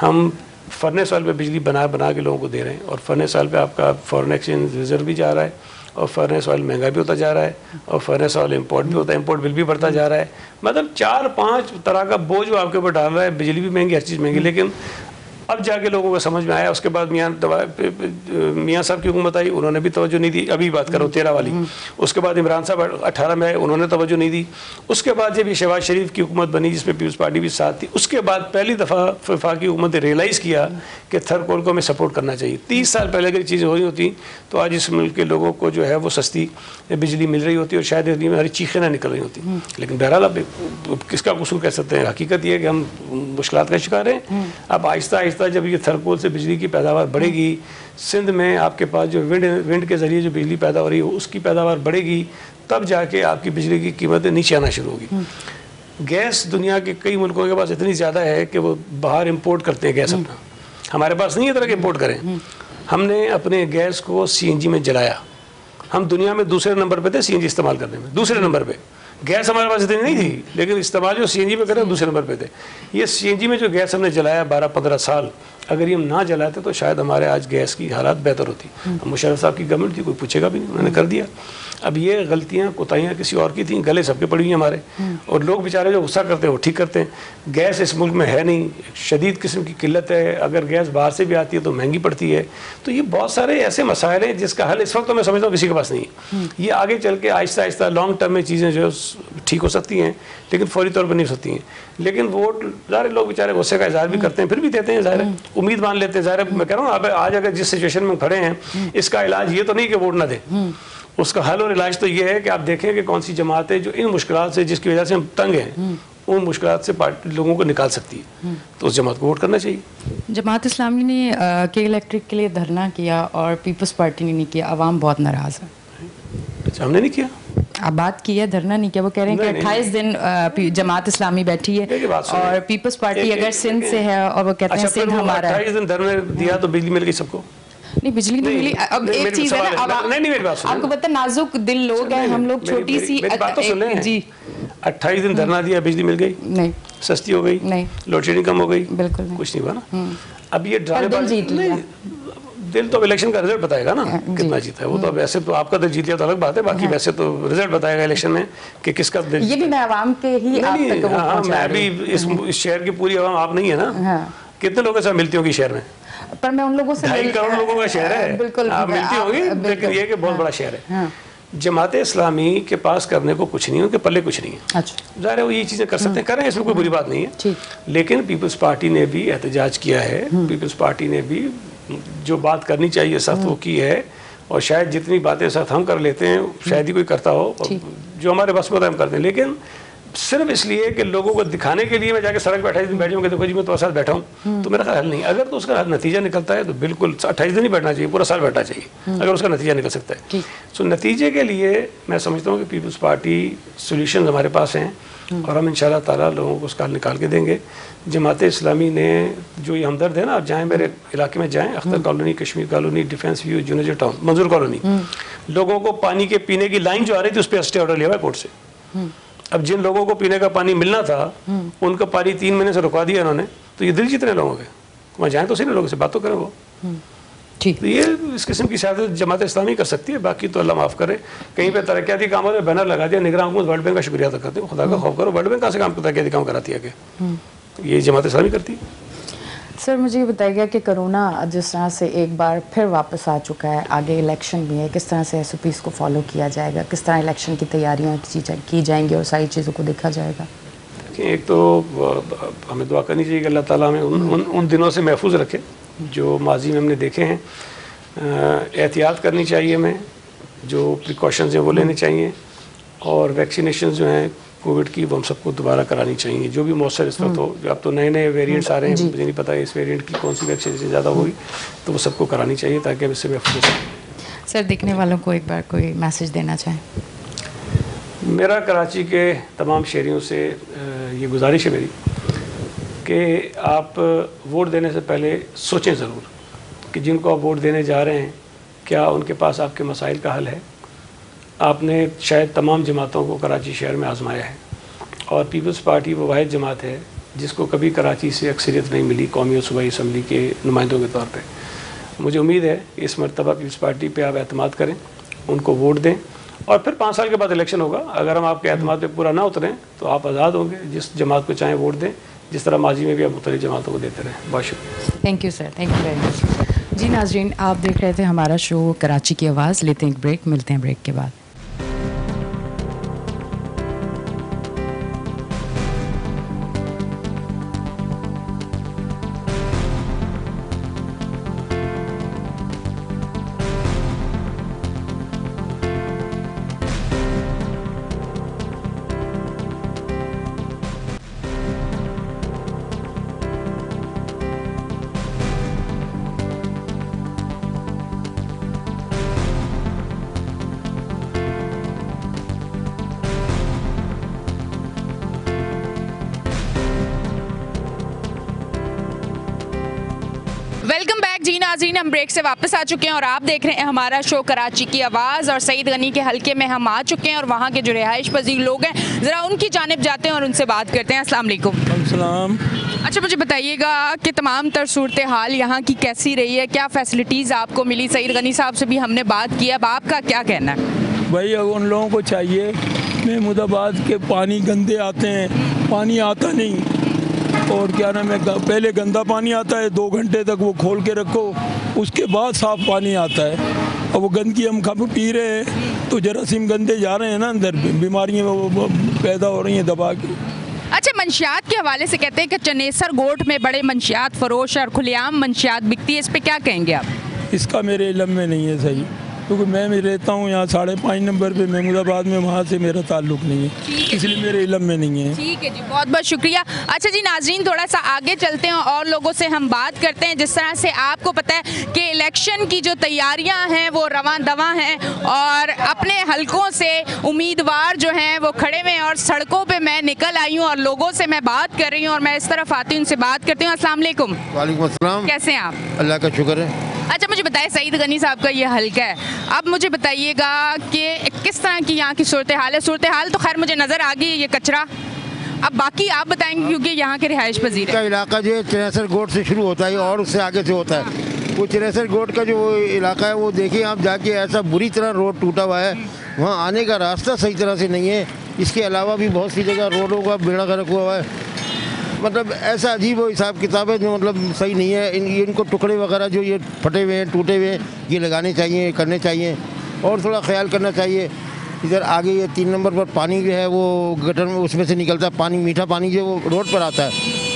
हम फर्नेस ऑयल पे बिजली बना के लोगों को दे रहे हैं और फर्नेस ऑयल पे आपका फॉरेन एक्सचेंज रिजर्व भी जा रहा है और फर्नेस ऑयल महंगा भी होता जा रहा है और फर्नेस ऑयल इंपोर्ट भी होता है, इंपोर्ट बिल भी बढ़ता जा रहा है। मतलब 4-5 तरह का बोझ वो आपके ऊपर डाल रहा है। बिजली भी महंगी, हर चीज़ महंगी, लेकिन अब जाके लोगों को समझ में आया। उसके बाद मियाँ साहब की हुकूमत आई, उन्होंने भी तवज्जो नहीं दी। अभी बात करो 13 वाली। उसके बाद इमरान साहब 18 में आए, उन्होंने तवज्जो नहीं दी। उसके बाद जब शहबाज शरीफ की हुकूमत बनी जिसमें पीपल्स पार्टी भी साथ थी, उसके बाद पहली दफ़ा वफाकी हुकूमत ने रियलाइज़ किया कि थरकोल को हमें सपोर्ट करना चाहिए। 30 साल पहले अगर चीज़ें हो रही होती तो आज इस मुल्क के लोगों को जो है वो सस्ती बिजली मिल रही होती और शायद हमारी चीखें ना निकल रही होती। लेकिन बहरहाल अब किसका कसूर कह सकते हैं, हकीकत ये है कि हम मुश्किलात का शिकार हैं। अब आहिस्ता आहिस्ता जब ये थरकोल से बिजली की पैदावार बढ़ेगी, सिंध में आपके पास जो विंड के ज़रिए जो बिजली पैदा हो रही है उसकी पैदावार बढ़ेगी, तब जाके आपकी बिजली की कीमतें नीचे आना शुरू होगी। गैस दुनिया के कई मुल्कों के पास इतनी ज़्यादा है कि वो बाहर इंपोर्ट करते हैं गैस अपना। हमारे पास नहीं है तरह के इंपोर्ट करें। हमने अपने गैस को CNG में जलाया। हम दुनिया में दूसरे नंबर पे थे CNG इस्तेमाल करने में, दूसरे नंबर पे। गैस हमारे पास इतनी नहीं थी, लेकिन इस्तेमाल जो CNG में करें दूसरे नंबर पे थे। ये CNG में जो गैस हमने जलाया 12-15 साल, अगर ये हम ना जलाते तो शायद हमारे आज गैस की हालात बेहतर होती। मुशर्रफ साहब की गवर्नमेंट थी, कोई पूछेगा भी नहीं, उन्होंने कर दिया। अब ये गलतियाँ कोताहियाँ किसी और की थी, गले सबके पड़ी हुई हैं हमारे, और लोग बेचारे जो गुस्सा करते हैं वो ठीक करते हैं। गैस इस मुल्क में है नहीं, शदीद किस्म की किल्लत है, अगर गैस बाहर से भी आती है तो महंगी पड़ती है। तो ये बहुत सारे ऐसे मसाइल हैं जिसका हल इस वक्त तो मैं समझता हूँ किसी के पास नहीं है। ये आगे चल के आहिस्ता आहिस्ता लॉन्ग टर्म में चीज़ें जो ठीक हो सकती हैं, लेकिन फौरी तौर पर नहीं हो सकती हैं। लेकिन वोट ज़ाहिर लोग बेचारे गुस्से का इजहार भी करते हैं, फिर भी देते हैं, ज़ाहिर है उम्मीद मान लेते हैं। ज़ाहिर मैं कह रहा हूँ अब आज अगर जिस सिचुएशन में खड़े हैं, इसका इलाज ये तो नहीं कि वोट ना दें, उसका हल और इलाज तो ये है कि आप देखें कि कौन सी जमात है जो इन मुश्किलात से, जिसकी वजह से हम तंग हैं, उन मुश्किलात से लोगों को निकाल सकती है, तो उस जमात को वोट करना चाहिए। जमात इस्लामी ने के इलेक्ट्रिक के लिए धरना किया और पीपल्स पार्टी ने नहीं किया, आवाम बहुत नाराज़ है। अच्छा, हमने नहीं किया, आप बात की है, धरना नहीं किया। वो कह रहे हैं कि 28 दिन जमात इस्लामी बैठी है और पीपल्स पार्टी अगर सिंध से है और वो कहते हैं सिंध हमारा है। 28 दिन धरना दिया तो बिजली मिल गई सबको? नहीं, बिजली नहीं मिली। अब एक चीज है ना, अब नहीं मेरी बात सुनो, आपको पता नाजुक दिल लोग हैं हम लोग, छोटी सी बात तो सुने जी। 28 दिन धरना दिया, बिजली मिल गई? नहीं। सस्ती हो गई? नहीं। लोड शेडिंग कम हो गई? बिल्कुल नहीं, कुछ नहीं हुआ ना। अब ये ड्रामेबाजी, दिल तो इलेक्शन का रिजल्ट बताएगा ना कितना जीता है। वो तो वैसे तो आपका दिल जीत लिया तो अलग बात है, बाकी वैसे तो रिजल्ट बताएगा इलेक्शन में कि किसका दिल। ये भी मैं आवाम के ही आप तक हाँ, मैं भी इस शहर की पूरी आवाम आप नहीं है ना, कितने लोगों से मिलती होगी शहर में? पर मैं उन लोगों से 2.5 करोड़ लोगों का शहर है, बिल्कुल आप मिलती होगी, लेकिन ये कि बहुत बड़ा शहर है। जमात इस्लामी के पास करने को कुछ नहीं है, उनके पल्ले कुछ नहीं है। अच्छा, ज़ाहिर है वो ये चीज़ें कर सकते हैं, करें, इसमें कोई बुरी बात नहीं है। लेकिन पीपल्स पार्टी ने भी एहतजाज किया है, पीपल्स पार्टी ने भी जो बात करनी चाहिए सख्त वो की है, और शायद जितनी बातें सख्त हम कर लेते हैं शायद ही कोई करता हो, जो हमारे बस में होता है हम करते हैं। लेकिन सिर्फ इसलिए कि लोगों को दिखाने के लिए मैं जाके सड़क पर 28 दिन बैठ जाऊँ कि देखो जी मैं तुम्हारे साथ बैठा हूँ, तो मेरा ख्याल नहीं। अगर तो उसका नतीजा निकलता है तो बिल्कुल 28 दिन ही बैठना चाहिए, पूरा साल बैठना चाहिए अगर उसका नतीजा निकल सकता है। सो नतीजे के लिए मैं समझता हूँ कि पीपल्स पार्टी सोल्यूशन हमारे पास हैं और हम इंशाल्लाह ताला लोगों को उसका निकाल के देंगे। जमात इस्लामी ने जो ये हमदर्द है ना, आप जाएँ मेरे इलाके में जाएँ, Akhtar colony, Kashmir colony, defence view, junior town, मंजूर कॉलोनी, लोगों को पानी के पीने की लाइन जो आ रही थी उस पर स्टे ऑर्डर लिया हुआ है कोर्ट से। अब जिन लोगों को पीने का पानी मिलना था उनका पानी 3 महीने से रुकवा दिया इन्होंने, तो ये दिल जितने लोगों के वहाँ जाएँ तो सही ना, लोगों से बात तो करें वो। ठीक, तो ये इस किस्म की शायद जमात इस्लामी कर सकती है, बाकी तो अल्लाह माफ़ करे। कहीं पे तरक्याती कामों में बैनर लगा दिया, निगरान हुकूमत वर्ल्ड बैंक का शुक्रिया अदा करते हो, खुदा का खौफ करो, वर्ल्ड बैंक कहाँ से काम तरक्याती काम कराती है कि ये जमात इस्लामी करती है। सर मुझे ये बताइएगा कि कोरोना जिस तरह से एक बार फिर वापस आ चुका है, आगे इलेक्शन भी है, किस तरह से SOPs को फॉलो किया जाएगा, किस तरह इलेक्शन की तैयारियां की जाएंगी और सारी चीज़ों को देखा जाएगा? एक तो हमें दुआ करनी चाहिए कि अल्लाह ताला हमें उन दिनों से महफूज रखे जो माजी में हमने देखे हैं। एहतियात करनी चाहिए हमें, जो प्रिकॉशंस हैं वो लेने चाहिए, और वैक्सीनेशन जो हैं कोविड की वो हम सबको दोबारा करानी चाहिए, जो भी मौसर इस वक्त हो। अब तो नए नए वेरिएंट्स आ रहे हैं, मुझे नहीं पता इस वेरिएंट की कौन सी वैक्सीनेशन ज़्यादा होगी, तो वो सबको करानी चाहिए ताकि हम इससे महफूज हो सकें। सर देखने वालों को एक बार कोई मैसेज देना चाहें? मेरा कराची के तमाम शहरियों से ये गुजारिश है मेरी कि आप वोट देने से पहले सोचें ज़रूर कि जिनको आप वोट देने जा रहे हैं क्या उनके पास आपके मसाइल का हल है। आपने शायद तमाम जमातों को कराची शहर में आजमाया है, और पीपल्स पार्टी वो वाहिद जमात है जिसको कभी कराची से अक्सरियत नहीं मिली कौमी और सूबाई असम्बली के नुमाइंदों के तौर पे। मुझे उम्मीद है इस मरतबा पीपल्स पार्टी पे आप एतमाद करें, उनको वोट दें, और फिर 5 साल के बाद इलेक्शन होगा। अगर हम आपके एतमाद पे पूरा ना उतरें तो आप आज़ाद होंगे, जिस जमात को चाहें वोट दें, जिस तरह माजी में भी आप मुख्तलिफ जमातों को देते रहें। बहुत शुक्रिया। Thank you sir, thank you very much. जी नाज़रीन, आप देख रहे थे हमारा शो कराची की आवाज़। लेते हैं एक ब्रेक, मिलते हैं ब्रेक के बाद। वेलकम बैक जी नाज़रीन, हम ब्रेक से वापस आ चुके हैं और आप देख रहे हैं हमारा शो कराची की आवाज़। और सईद गनी के हलके में हम आ चुके हैं और वहाँ के जो रिहाइश पजीर लोग हैं ज़रा उनकी जानिब जाते हैं और उनसे बात करते हैं। अस्सलाम वालेकुम। सलाम। अच्छा, मुझे बताइएगा कि तमाम तर सूरत हाल यहाँ की कैसी रही है, क्या फैसिलिटीज़ आपको मिली? सईद गनी साहब से भी हमने बात की, अब आपका क्या कहना है? भाई उन लोगों को चाहिए, महमूदाबाद के पानी गंदे आते हैं, पानी आता नहीं, और क्या नाम है, पहले गंदा पानी आता है, 2 घंटे तक वो खोल के रखो, उसके बाद साफ़ पानी आता है। और वो गंदगी हम कब पी रहे हैं तो जरासीम गंदे जा रहे हैं ना अंदर, बीमारियाँ वो पैदा हो रही हैं दबा के। अच्छा, मंशियात के हवाले से कहते हैं कि चनेसर गोट में बड़े मंशियात फरोश और खुलेआम मंशियात बिकती है, इस पे क्या कहेंगे आप? इसका मेरे इल्म में नहीं है सही, क्योंकि मैं रहता हूँ यहाँ 5.5 नंबर पे महमूदाबाद में, वहाँ से मेरा ताल्लुक नहीं है, इसलिए मेरे इल्म में नहीं है। ठीक है जी, बहुत बहुत शुक्रिया। अच्छा जी नाजरीन, थोड़ा सा आगे चलते हैं और लोगों से हम बात करते हैं। जिस तरह से आपको पता है कि इलेक्शन की जो तैयारियां हैं वो रवां दवां हैं और अपने हलकों से उम्मीदवार जो हैं वो खड़े हुए हैं और सड़कों पे मैं निकल आई हूँ और लोगों से मैं बात कर रही हूँ और मैं इस तरफ आती हूँ, उनसे बात करती हूँ। अस्सलाम वालेकुम। वालेकुम अस्सलाम। कैसे हैं आप? अल्लाह का शुक्र है। अच्छा, मुझे बताइए, सईद गनी साहब का ये हल्का है, अब मुझे बताइएगा कि किस तरह की यहाँ की सूरत हाल है। सूरत हाल तो खैर मुझे नज़र आ गई, ये कचरा, अब बाकी आप बताएंगे क्योंकि यहाँ के रिहाइश पजीर का इलाका जो है चनेसर गोट से शुरू होता है और उससे आगे से होता है। वो चनेसर गोट का जो इलाका है वो देखिए आप जाके, ऐसा बुरी तरह रोड टूटा हुआ है, वहाँ आने का रास्ता सही तरह से नहीं है। इसके अलावा भी बहुत सी जगह रोडों का बेड़ा गर्क हुआ है, मतलब ऐसा अजीब वो हिसाब किताब है जो मतलब सही नहीं है। इनको टुकड़े वगैरह जो ये फटे हुए हैं, टूटे हुए हैं, ये लगाने चाहिए, करने चाहिए, और थोड़ा ख्याल करना चाहिए। इधर आगे ये 3 नंबर पर पानी जो है वो गटर में उसमें से निकलता है पानी, मीठा पानी जो वो रोड पर आता है,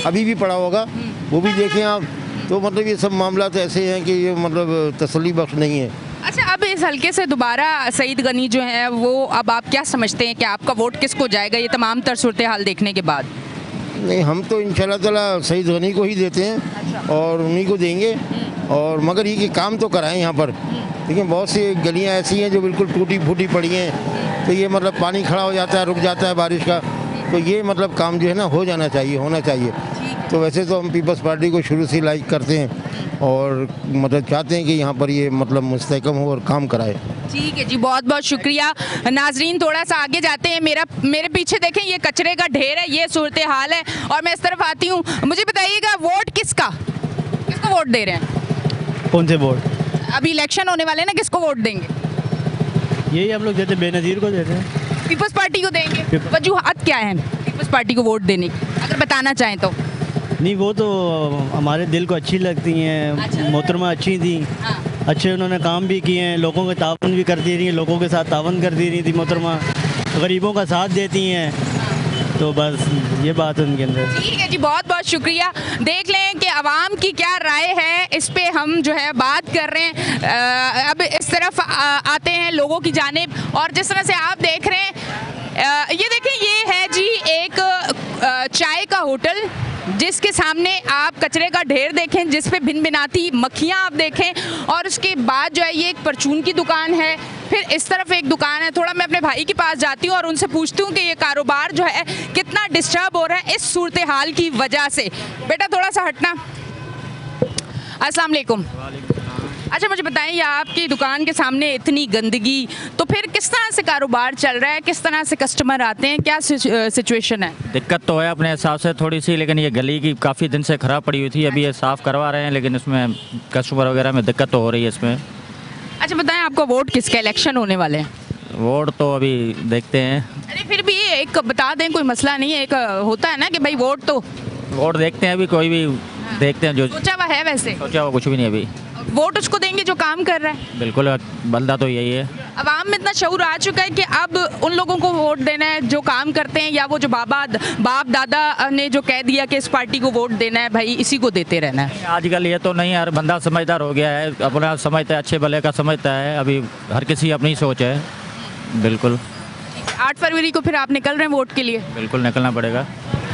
अभी भी पड़ा होगा, वो भी देखें आप। तो मतलब ये सब मामला तो ऐसे हैं कि ये मतलब तसल्ली बख्श नहीं है। अच्छा, अब इस हल्के से दोबारा सईद गनी जो है वो, अब आप क्या समझते हैं कि आपका वोट किसको जाएगा ये तमाम तर सूरत हाल देखने के बाद? नहीं, हम तो इंशाल्लाह ताला सईद गनी को ही देते हैं। अच्छा। और उन्हीं को देंगे, और मगर ये कि काम तो कराएं यहाँ पर। देखिए बहुत सी गलियाँ ऐसी हैं जो बिल्कुल टूटी फूटी पड़ी हैं, तो ये मतलब पानी खड़ा हो जाता है, रुक जाता है बारिश का, तो ये मतलब काम जो है ना हो जाना चाहिए, होना चाहिए। तो वैसे तो हम पीपल्स पार्टी को शुरू से लाइक करते हैं और मतलब चाहते हैं कि यहाँ पर ये मतलब मुस्तहकम हो और काम कराए। ठीक है जी, बहुत बहुत शुक्रिया। नाजरीन, थोड़ा सा आगे जाते हैं, मेरे पीछे देखें ये कचरे का ढेर है, ये सूरत हाल है और मैं इस तरफ आती हूँ। मुझे बताइएगा वोट किसको वोट दे रहे हैं? कौन से वोट? अभी इलेक्शन होने वाले हैं ना, किसको वोट देंगे? यही हम लोग देते, बेनज़ीर को देते हैं। पीपल्स पार्टी को देंगे? वजूहत क्या है पीपल्स पार्टी को वोट देने की, अगर बताना चाहें तो? नहीं, वो तो हमारे दिल को अच्छी लगती हैं। अच्छा। मोहतरमा अच्छी थी। हाँ। अच्छे उन्होंने काम भी किए हैं, लोगों के तावन भी करती रही हैं, लोगों के साथ तावन करती रही थी मोहतरमा, गरीबों का साथ देती हैं। हाँ। तो बस ये बात है उनके अंदर। ठीक है जी, बहुत बहुत शुक्रिया। देख लें कि आवाम की क्या राय है, इस पे हम जो है बात कर रहे हैं। अब इस तरफ आते हैं लोगों की जानिब, और जिस तरह से आप देख रहे हैं, ये देखें, ये है जी एक चाय का होटल, जिसके सामने आप कचरे का ढेर देखें, जिस पे भिन भिनाती मक्खियाँ आप देखें, और उसके बाद जो है ये एक परचून की दुकान है, फिर इस तरफ एक दुकान है। थोड़ा मैं अपने भाई के पास जाती हूँ और उनसे पूछती हूँ कि ये कारोबार जो है कितना डिस्टर्ब हो रहा है इस सूरत हाल की वजह से। बेटा थोड़ा सा हटना। अस्सलाम वालेकुम। अच्छा, मुझे बताइए, आपकी दुकान के सामने इतनी गंदगी, तो फिर किस तरह से कारोबार चल रहा है, किस तरह से कस्टमर आते हैं, क्या सिचुएशन है? दिक्कत तो है अपने हिसाब से थोड़ी सी, लेकिन ये गली की काफ़ी दिन से ख़राब पड़ी हुई थी, अभी ये साफ़ करवा रहे हैं, लेकिन इसमें कस्टमर वगैरह में दिक्कत तो हो रही है इसमें। अच्छा बताएं, आपका वोट किसका, इलेक्शन होने वाले हैं? वोट तो अभी देखते हैं। अरे फिर भी एक बता दें, कोई मसला नहीं है, एक होता है ना कि भाई वोट देखते हैं, अभी कोई भी देखते हैं। जो सोचा हुआ है, वैसे सोचा हुआ कुछ भी नहीं, अभी वोट उसको देंगे जो काम कर रहा है। बिल्कुल, बंदा तो यही है। अवाम में इतना शऊर आ चुका है कि अब उन लोगों को वोट देना है जो काम करते हैं, या वो जो बाप दादा ने जो कह दिया कि इस पार्टी को वोट देना है, भाई इसी को देते रहना है। आजकल ये तो नहीं, हर बंदा समझदार हो गया है, अपना समझता है, अच्छे भले का समझता है, अभी हर किसी अपनी सोच है। बिल्कुल। 8 फरवरी को फिर आप निकल रहे हैं वोट के लिए? बिल्कुल निकलना पड़ेगा।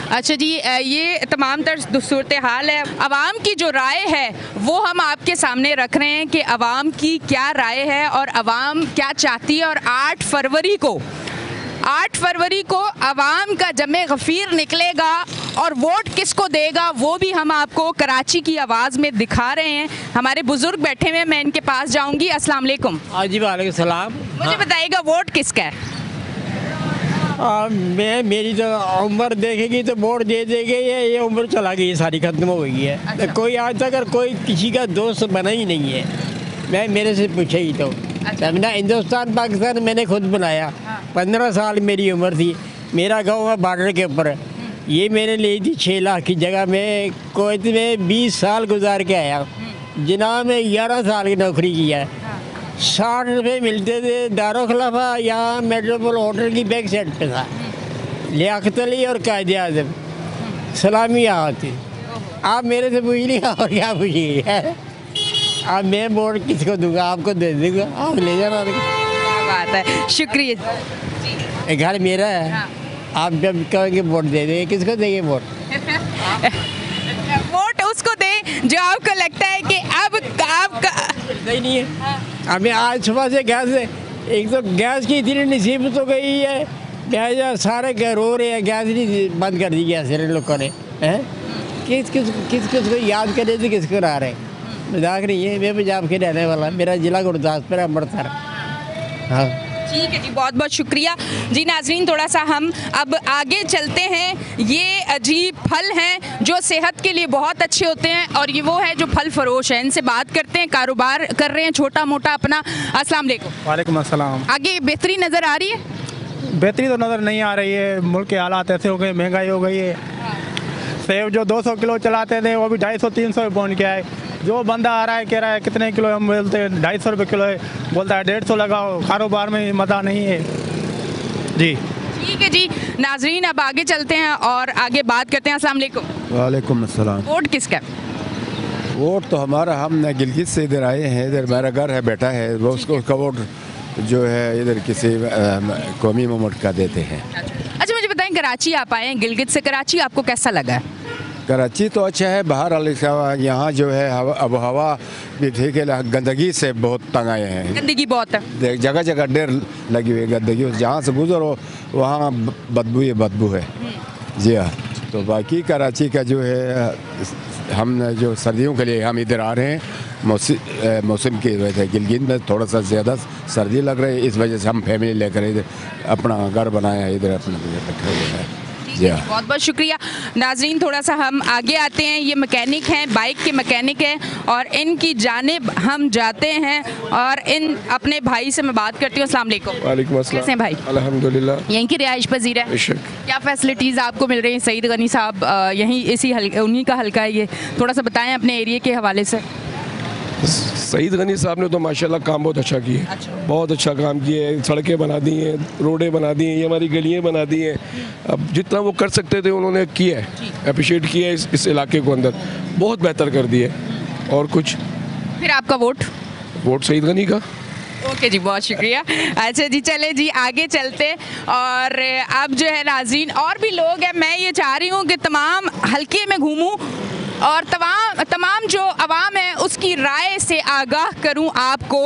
अच्छा जी, ये तमाम तर सूरत हाल है। अवाम की जो राय है वो हम आपके सामने रख रहे हैं कि अवाम की क्या राय है और अवाम क्या चाहती है। और 8 फरवरी को अवाम का जमे गफ़ीर निकलेगा और वोट किसको देगा वो भी हम आपको कराची की आवाज़ में दिखा रहे हैं। हमारे बुजुर्ग बैठे हुए हैं, मैं इनके पास जाऊंगी। अस्सलाम वालेकुम। जी वालेकुम सलाम। मुझे बताइएगा वोट किसका है? मेरी तो उम्र देखेगी तो वोट दे देगी, ये उम्र चला गई है, सारी खत्म हो गई है। अच्छा। कोई आज तक कोई किसी का दोस्त बना ही नहीं है, मैं मेरे से पूछे ही तो तब ना हिंदुस्तान पाकिस्तान मैंने खुद बनाया। 15 साल मेरी उम्र थी। मेरा गाँव है बॉर्डर के ऊपर। ये मैंने ली थी 6 लाख की जगह में कोयत में 20 साल गुजार के आया। जिनाब में 11 साल की नौकरी किया है। 60 रुपये मिलते थे। दारो खिलाफा यहाँ मेट्रोपोल होटल की बैक साइड पे था। लियाकत अली और कायदे आज़म सलामी यहाँ थी। आप मेरे से पूछ लिया और क्या पूछिए। अब मैं वोट किसको दूंगा? आपको दे दूंगा, आप ले जाना। क्या बात है, शुक्रिया। घर मेरा है। आप जब कहेंगे वोट दे देंगे, किसको देंगे वोट? वोट उसको दे जो आपको लगता है कि अब आपका सही नहीं है। हमें आज सुबह से गैस है, एक तो गैस की इतनी नसीबत हो गई है। गैस सारे घर रो रहे हैं, गैस नहीं बंद कर दी गैस लोगों ने। हैं किसको याद करे थे, किसको रहा रहे? मजाक नहीं है। मैं पंजाब के रहने वाला, मेरा जिला गुरदासपुर है, अमृतसर। हाँ ठीक है जी, बहुत बहुत शुक्रिया जी। नाजरीन, थोड़ा सा हम अब आगे चलते हैं। ये अजीब फल हैं जो सेहत के लिए बहुत अच्छे होते हैं और ये वो है जो फल फरोश हैं। इनसे बात करते हैं, कारोबार कर रहे हैं छोटा मोटा अपना। अस्सलाम वालेकुम। वालेकुम अस्सलाम। आगे बेहतरी नज़र आ रही है? बेहतरी तो नज़र नहीं आ रही है। मुल्क के हालात ऐसे हो गए, महंगाई हो गई है। सेब जो 200 किलो चलाते थे वो भी 250-300 पहुँच गया है। जो बंदा आ रहा है कह रहा है कितने किलो, हम बोलते हैं 250 रुपये किलो है, बोलता है 150 लगाओ। कारोबार में मज़ा नहीं है जी। ठीक है जी नाजरीन, अब आगे चलते हैं और आगे बात करते हैं। अस्सलाम वालेकुम। वालेकुम अस्सलाम। वोट किसका? वोट तो हमारा, हम गिलगित से इधर आए हैं। इधर मेरा घर है, बेटा है, वो उसका वोट जो है इधर किसी कौमी मोमेंट का देते हैं। अच्छा मुझे बताएं, कराची आप आए हैं गिलगित से, कराची आपको कैसा लगा? कराची तो अच्छा है, बाहर यहाँ जो है अब हवा भी ठीक है, गंदगी से बहुत तंग आए हैं। गंदगी बहुत है, जगह जगह ढेर लगी हुई है गंदगी, जहाँ से गुजरो वहाँ बदबू है। जी हाँ। तो बाकी कराची का जो है, हम जो सर्दियों के लिए हम इधर आ रहे हैं, मौसम की वजह से गिलगित में थोड़ा सा ज़्यादा सर्दी लग रही है, इस वजह से हम फैमिली लेकर इधर अपना घर बनाया है, इधर अपना रखे हुए हैं। जी हाँ, बहुत बहुत शुक्रिया नाजरीन। थोड़ा सा हम आगे आते हैं। ये मैकेनिक हैं, बाइक के मैकेनिक हैं और इनकी जानिब हम जाते हैं और इन अपने भाई से मैं बात करती हूँ। अस्सलाम वालेकुम। वालेकुम अस्सलाम। कैसे हैं भाई? अल्हम्दुलिल्लाह। यहीं की रिहाइश पजीर है? बेशक। क्या फैसिलिटीज़ आपको मिल रही हैं? सईद गनी साहब यहीं इसी उन्हीं का हल्का है ये, थोड़ा सा बताएं अपने एरिया के हवाले से। सईद गनी साहब ने तो माशाल्लाह काम बहुत अच्छा किया। बहुत अच्छा काम किया है। सड़कें बना दी हैं, रोडें बना दी हैं, ये हमारी गलियाँ बना दी हैं। अब जितना वो कर सकते थे उन्होंने किया है, अप्रिशिएट किया है इस इलाके को अंदर, बहुत बेहतर कर दिया है। और कुछ फिर आपका वोट सईद गनी का। ओके जी, बहुत शुक्रिया। अच्छा जी, चले जी आगे चलते। और अब जो है नाज़रीन और भी लोग हैं, मैं ये चाह रही हूँ कि तमाम हल्के में घूमूँ और तमाम जो अवाम है उसकी राय से आगाह करूं आपको।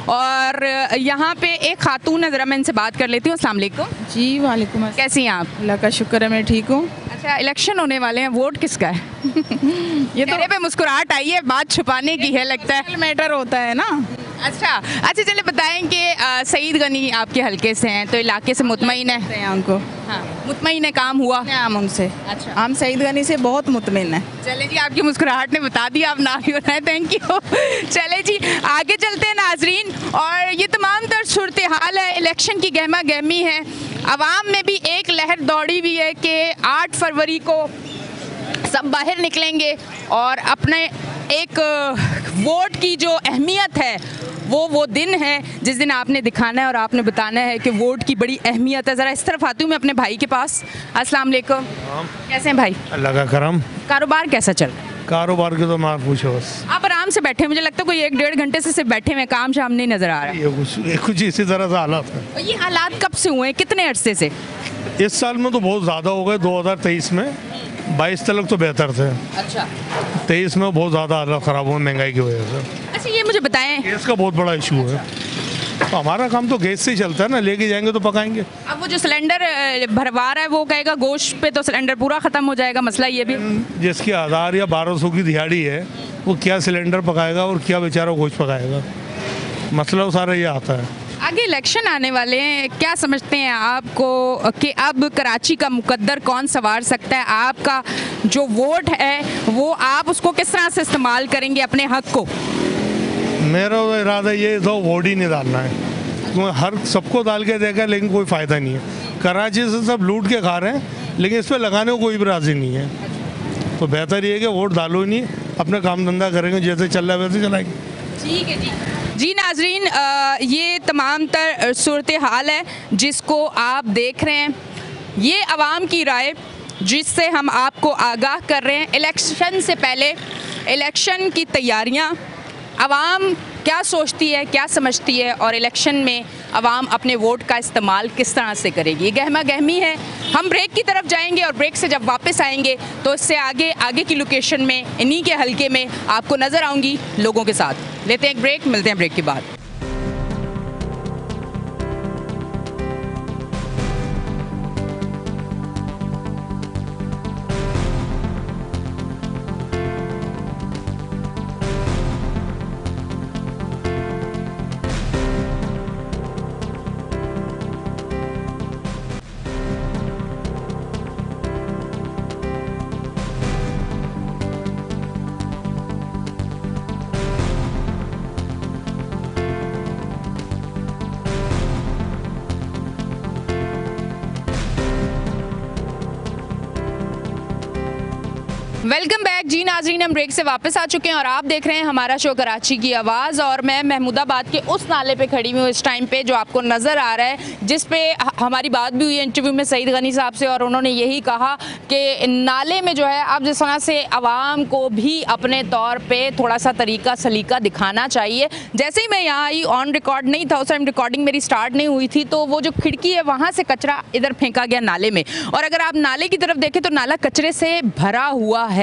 और यहाँ पे एक खातून है, ज़रा मैं इनसे बात कर लेती हूँ। अस्सलाम वालेकुम। जी वालेकुम अस्सलाम। कैसी हैं आप? अल्लाह का शुक्र है, मैं ठीक हूँ। अच्छा, इलेक्शन होने वाले हैं, वोट किसका है? ये तो चेहरे पे मुस्कुराहट आई है, बात छुपाने की है लगता है। मैटर होता है ना। अच्छा चलिए बताएं कि सईद गनी आपके हल्के से हैं तो इलाके से मुतमईन है? उनको हाँ, मुतमईन है, काम हुआ हम उनसे। अच्छा, हम सईद गनी से बहुत मुतमईन है। चले जी, आपकी मुस्कुराहट ने बता दिया, आप ना भी बनाए, थैंक यू। चले जी आगे चलते हैं नाजरीन। और ये तमाम तर सूरत हाल है, इलेक्शन की गहमा गहमी है। आवाम में भी एक लहर दौड़ी हुई है कि 8 फरवरी को सब बाहर निकलेंगे और अपने एक वोट की जो अहमियत है वो दिन है जिस दिन आपने दिखाना है और आपने बताना है कि वोट की बड़ी अहमियत है। ज़रा इस तरफ आती हूँ मैं अपने भाई के पास। अस्सलाम वालेकुम। कैसे हैं भाई? अल्लाह का करम। कारोबार कैसा चल रहा है? कारोबार के तो मत पूछो बस। आप आराम से बैठे, मुझे लगता है कोई 1-1.5 घंटे से सिर्फ बैठे हुए, काम शाम नहीं नज़र आ रहा। ये कुछ इसी तरह से हालात है। और ये हालात कब से हुए हैं, कितने अरसे से? इस साल में तो बहुत ज़्यादा हो गए। 2023 में 22 तक तो बेहतर थे। अच्छा, 23 में बहुत ज़्यादा हालत ख़राब हुआ महंगाई की वजह से। अच्छा ये मुझे बताएं, गैस का बहुत बड़ा इशू है। तो हमारा काम तो गैस से ही चलता है ना, लेके जाएंगे तो पकाएंगे। अब वो जो सिलेंडर भरवा रहा है वो कहेगा गोश्त पे तो सिलेंडर पूरा ख़त्म हो जाएगा, मसला ये भी। जिसकी 1000 या 1200 की दिहाड़ी है वो क्या सिलेंडर पकाएगा और क्या बेचारा गोश्त पकाएगा, मसला वो सारा ये आता है। आगे इलेक्शन आने वाले हैं, क्या समझते हैं आपको कि अब कराची का मुकद्दर कौन संवार सकता है? आपका जो वोट है वो आप उसको किस तरह से इस्तेमाल करेंगे अपने हक को? मेरा इरादा ये तो वोट ही नहीं डालना है। हर सबको डाल के देखा लेकिन कोई फ़ायदा नहीं है। कराची से सब लूट के खा रहे हैं लेकिन इस पर लगाने को कोई भी राज़ी नहीं है। तो बेहतर ये है कि वोट डालो ही नहीं, अपना काम धंधा करेंगे, जैसे चल रहा है वैसे चलाएंगे। ठीक है जी नाजरीन, ये तमाम तर सूरत हाल है जिसको आप देख रहे हैं। ये आवाम की राय जिससे हम आपको आगाह कर रहे हैं। इलेक्शन से पहले इलेक्शन की तैयारियां, आवाम क्या सोचती है, क्या समझती है और इलेक्शन में आवाम अपने वोट का इस्तेमाल किस तरह से करेगी, गहमा गहमी है। हम ब्रेक की तरफ जाएंगे और ब्रेक से जब वापस आएंगे तो इससे आगे की लोकेशन में, इन्हीं के हलके में आपको नज़र आऊँगी लोगों के साथ। लेते हैं एक ब्रेक, मिलते हैं ब्रेक के बाद। वेलकम बैक जी नाजरीन, हम ब्रेक से वापस आ चुके हैं और आप देख रहे हैं हमारा शो कराची की आवाज़। और मैं महमूदाबाद के उस नाले पे खड़ी हुई हूँ इस टाइम पे जो आपको नज़र आ रहा है, जिस पे हमारी बात भी हुई है इंटरव्यू में सईद गनी साहब से और उन्होंने यही कहा कि नाले में जो है अब जिस तरह से आवाम को भी अपने तौर पर थोड़ा सा तरीका सलीका दिखाना चाहिए। जैसे ही मैं यहाँ आई, ऑन रिकॉर्ड नहीं था उस टाइम, रिकॉर्डिंग मेरी स्टार्ट नहीं हुई थी, तो वो जो खिड़की है वहाँ से कचरा इधर फेंका गया नाले में। और अगर आप नाले की तरफ देखें तो नाला कचरे से भरा हुआ है।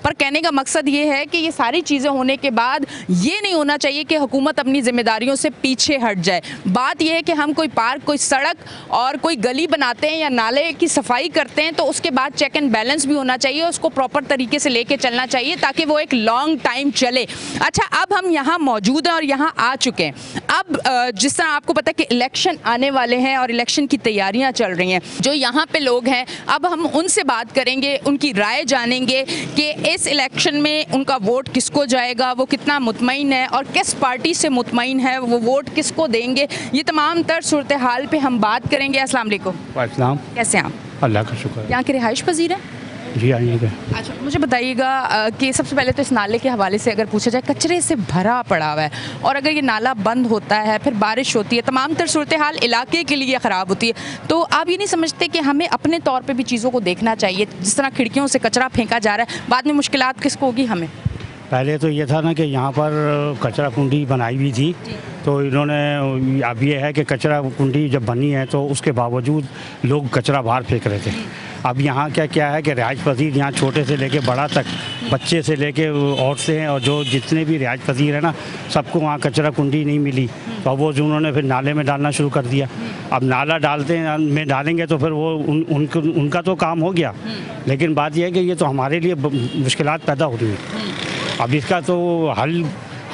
पर कहने का मकसद ये है कि ये सारी चीज़ें होने के बाद ये नहीं होना चाहिए कि हुकूमत अपनी जिम्मेदारियों से पीछे हट जाए। बात यह है कि हम कोई पार्क, कोई सड़क और कोई गली बनाते हैं या नाले की सफाई करते हैं तो उसके बाद चेक एंड बैलेंस भी होना चाहिए, उसको प्रॉपर तरीके से लेके चलना चाहिए ताकि वो एक लॉन्ग टाइम चले। अच्छा, अब हम यहाँ मौजूद हैं और यहाँ आ चुके हैं। अब जिस तरह आपको पता है कि इलेक्शन आने वाले हैं और इलेक्शन की तैयारियाँ चल रही हैं, जो यहाँ पे लोग हैं अब हम उनसे बात करेंगे, उनकी राय जानेंगे कि इस इलेक्शन में उनका वोट किसको जाएगा, वो कितना मुतमईन है और किस पार्टी से मुतमईन है, वो वोट किसको देंगे। ये तमाम तर सूरत हाल पे हम बात करेंगे। अस्सलाम वालेकुम। वालेकुम। कैसे हैं आप? अल्लाह का शुक्र है। यहाँ के रिहाइश पजीर हैं? जी आइएगा। अच्छा, मुझे बताइएगा कि सबसे पहले तो इस नाले के हवाले से अगर पूछा जाए, कचरे से भरा पड़ा हुआ है और अगर ये नाला बंद होता है, फिर बारिश होती है, तमाम तर सूरत हाल इलाके के लिए ख़राब होती है, तो आप ये नहीं समझते कि हमें अपने तौर पे भी चीज़ों को देखना चाहिए? जिस तरह खिड़कियों से कचरा फेंका जा रहा है, बाद में मुश्किलात किसको होगी? हमें। पहले तो ये था ना कि यहाँ पर कचरा कुंडी बनाई हुई थी, तो इन्होंने, अब ये है कि कचरा कुंडी जब बनी है तो उसके बावजूद लोग कचरा बाहर फेंक रहे थे। अब यहाँ क्या है कि रिहाइश पजीर यहाँ छोटे से लेके बड़ा तक, बच्चे से लेके औरतें और जो जितने भी रिहाइश पजीर है ना, सबको वहाँ कचरा कुंडी नहीं मिली, तो अब वो उन्होंने फिर नाले में डालना शुरू कर दिया। अब नाला में डालेंगे तो फिर वो उनका तो काम हो गया, लेकिन बात यह है कि ये तो हमारे लिए मुश्किलात पैदा हो रही है। अब इसका तो हल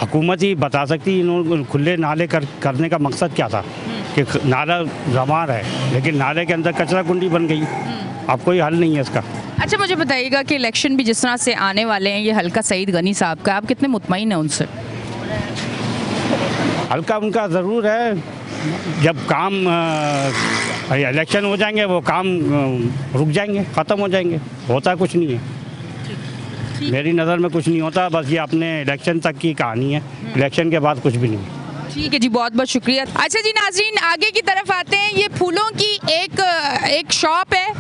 हुकूमत ही बता सकती। इन्होंने खुले नाले करने का मकसद क्या था कि नाला गंवार है लेकिन नाले के अंदर कचरा कुंडी बन गई, अब कोई हल नहीं है इसका। अच्छा, मुझे बताइएगा कि इलेक्शन भी जिस तरह से आने वाले हैं, ये हल्का सईद गनी साहब का, आप कितने मुतमईन हैं उनसे? हल्का उनका ज़रूर है। जब काम इलेक्शन हो जाएंगे वो काम रुक जाएंगे, ख़त्म हो जाएंगे, होता कुछ नहीं है। मेरी नज़र में कुछ नहीं होता, बस ये अपने इलेक्शन तक की कहानी है, इलेक्शन के बाद कुछ भी नहीं। ठीक है जी, बहुत बहुत शुक्रिया। अच्छा जी नाज़रीन, आगे की तरफ आते हैं। ये फूलों की एक शॉप है,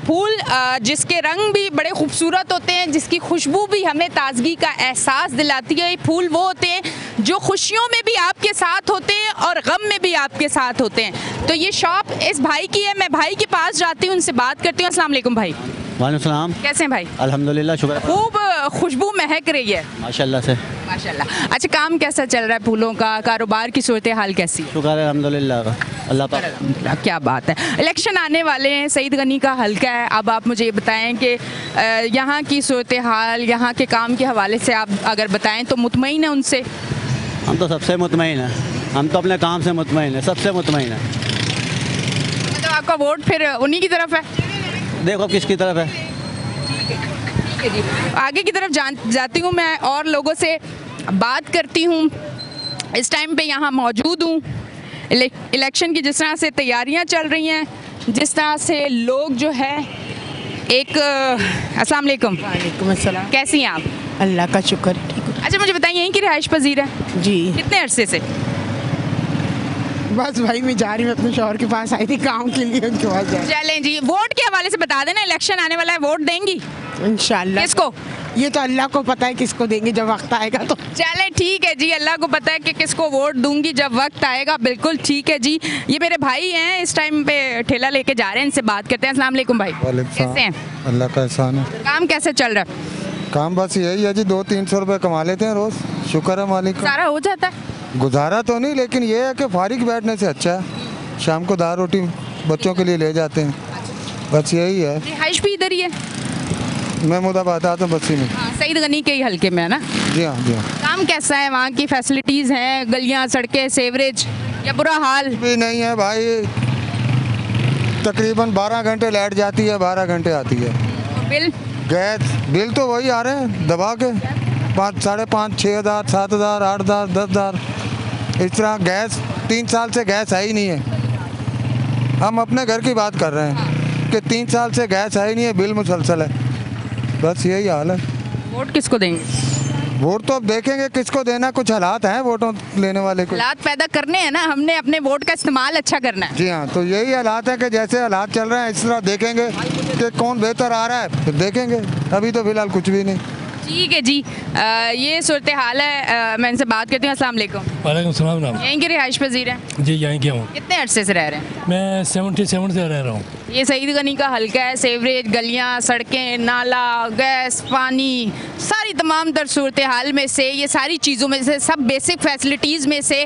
फूल जिसके रंग भी बड़े खूबसूरत होते हैं, जिसकी खुशबू भी हमें ताजगी का एहसास दिलाती है। ये फूल वो होते हैं जो खुशियों में भी आपके साथ होते हैं और गम में भी आपके साथ होते हैं। तो ये शॉप इस भाई की है, मैं भाई के पास जाती हूँ, उनसे बात करती हूँ। अस्सलाम वालेकुम भाई। वालेकुम सलाम। कैसे हैं भाई? अल्हम्दुलिल्लाह, शुक्र। खूब खुशबू महक रही है माशाल्लाह से। माशाल्लाह। अच्छा, काम कैसा चल रहा है फूलों का, कारोबार की सूरत हाल कैसी? शुक्र है अल्हम्दुलिल्लाह का, अल्लाह पाक। क्या बात है। इलेक्शन आने वाले हैं, सईद गनी का हल्का है। अब आप मुझे ये बताएं कि यहाँ की सूरत हाल, यहाँ के काम के हवाले से आप अगर बताएं तो मुतमईन है उनसे? हम तो सबसे मुतमईन हैं, हम तो अपने काम से मुतमईन हैं, सबसे मुतमईन है। मतलब आपका वोट फिर उन्हीं की तरफ है? देखो किसकी तरफ है। ठीक है जी, आगे की तरफ जाती हूँ मैं और लोगों से बात करती हूँ। इस टाइम पे यहाँ मौजूद हूँ। इलेक्शन की जिस तरह से तैयारियाँ चल रही हैं, जिस तरह से लोग जो है एक अस्सलाम वालेकुम। वालेकुम अस्सलाम। कैसी हैं आप? अल्लाह का शुक्र, ठीक हूँ। अच्छा मुझे बताइए, यहीं की रिहाइश पजीर है? जी। कितने अरसे से? बस भाई मैं जा रही हूँ, अपने शौहर के पास आई थी काम के लिए, उनके पास जा। चलें जी, वोट के हवाले से बता देना, इलेक्शन आने वाला है, वोट देंगी इंशाल्लाह। किसको? ये तो अल्लाह को पता है किसको देंगे जब वक्त आएगा तो। चले ठीक है जी, अल्लाह को पता है कि किसको वोट दूंगी जब वक्त आएगा। बिल्कुल ठीक है जी। ये मेरे भाई हैं, इस टाइम पे ठेला लेके जा रहे हैं, इनसे बात करते हैं। अस्सलाम वालेकुम भाई। कैसे हैं? अल्लाह का एहसान है। काम कैसे चल रहा है? काम बस यही है जी, 200-300 रुपए कमा लेते हैं रोज, शुक्र है मालिक का। सारा हो जाता है? गुजारा तो नहीं, लेकिन ये है कि फारिग बैठने से अच्छा है। शाम को दाल रोटी बच्चों के लिए ले जाते हैं, बस यही है। रिहाइश भी इधर ही है? मैं मुदाबाद आता हूँ बस्ती में। सईद गनी के ही हल्के में है ना? जी हाँ जी हाँ। काम कैसा है वहाँ की? फैसिलिटीज़ हैं, गलियाँ, सड़कें, सेवरेज या बुरा हाल? भी नहीं है भाई, तकरीबन 12 घंटे लाइट जाती है, 12 घंटे आती है। बिल? गैस बिल तो वही आ रहे हैं दबा के, 5, 5.5, 6,000, 7,000, 8,000, 10,000 इस तरह। गैस 3 साल से गैस है ही नहीं है। हम अपने घर की बात कर रहे हैं कि 3 साल से गैस है ही नहीं है, बिल मुसलसल है, बस यही हाल है। वोट किसको देंगे? वोट तो अब देखेंगे किसको देना, कुछ हालात हैं वोटों लेने वाले को। हालात पैदा करने हैं ना, हमने अपने वोट का इस्तेमाल अच्छा करना है। जी हाँ, तो यही हालात है कि जैसे हालात चल रहे हैं इस तरह देखेंगे कि कौन बेहतर आ रहा है, फिर देखेंगे। अभी तो फिलहाल कुछ भी नहीं। ठीक है जी। ये सूरत हाल है। मैं इनसे बात करती हूँ। अस्सलाम वालेकुम। वालेकुम सलाम। यहीं के रिहाइश पजीर हैं? जी यहीं के हूँ। कितने अरसे से रह रहे हैं? मैं 77 से रह रहा हूँ। ये सईद गनी का हल्का है, सेवरेज, गलियाँ, सड़कें, नाला, गैस, पानी, सारी तमाम तर सूरत हाल में से, ये सारी चीज़ों में से, सब बेसिक फैसिलिटीज़ में से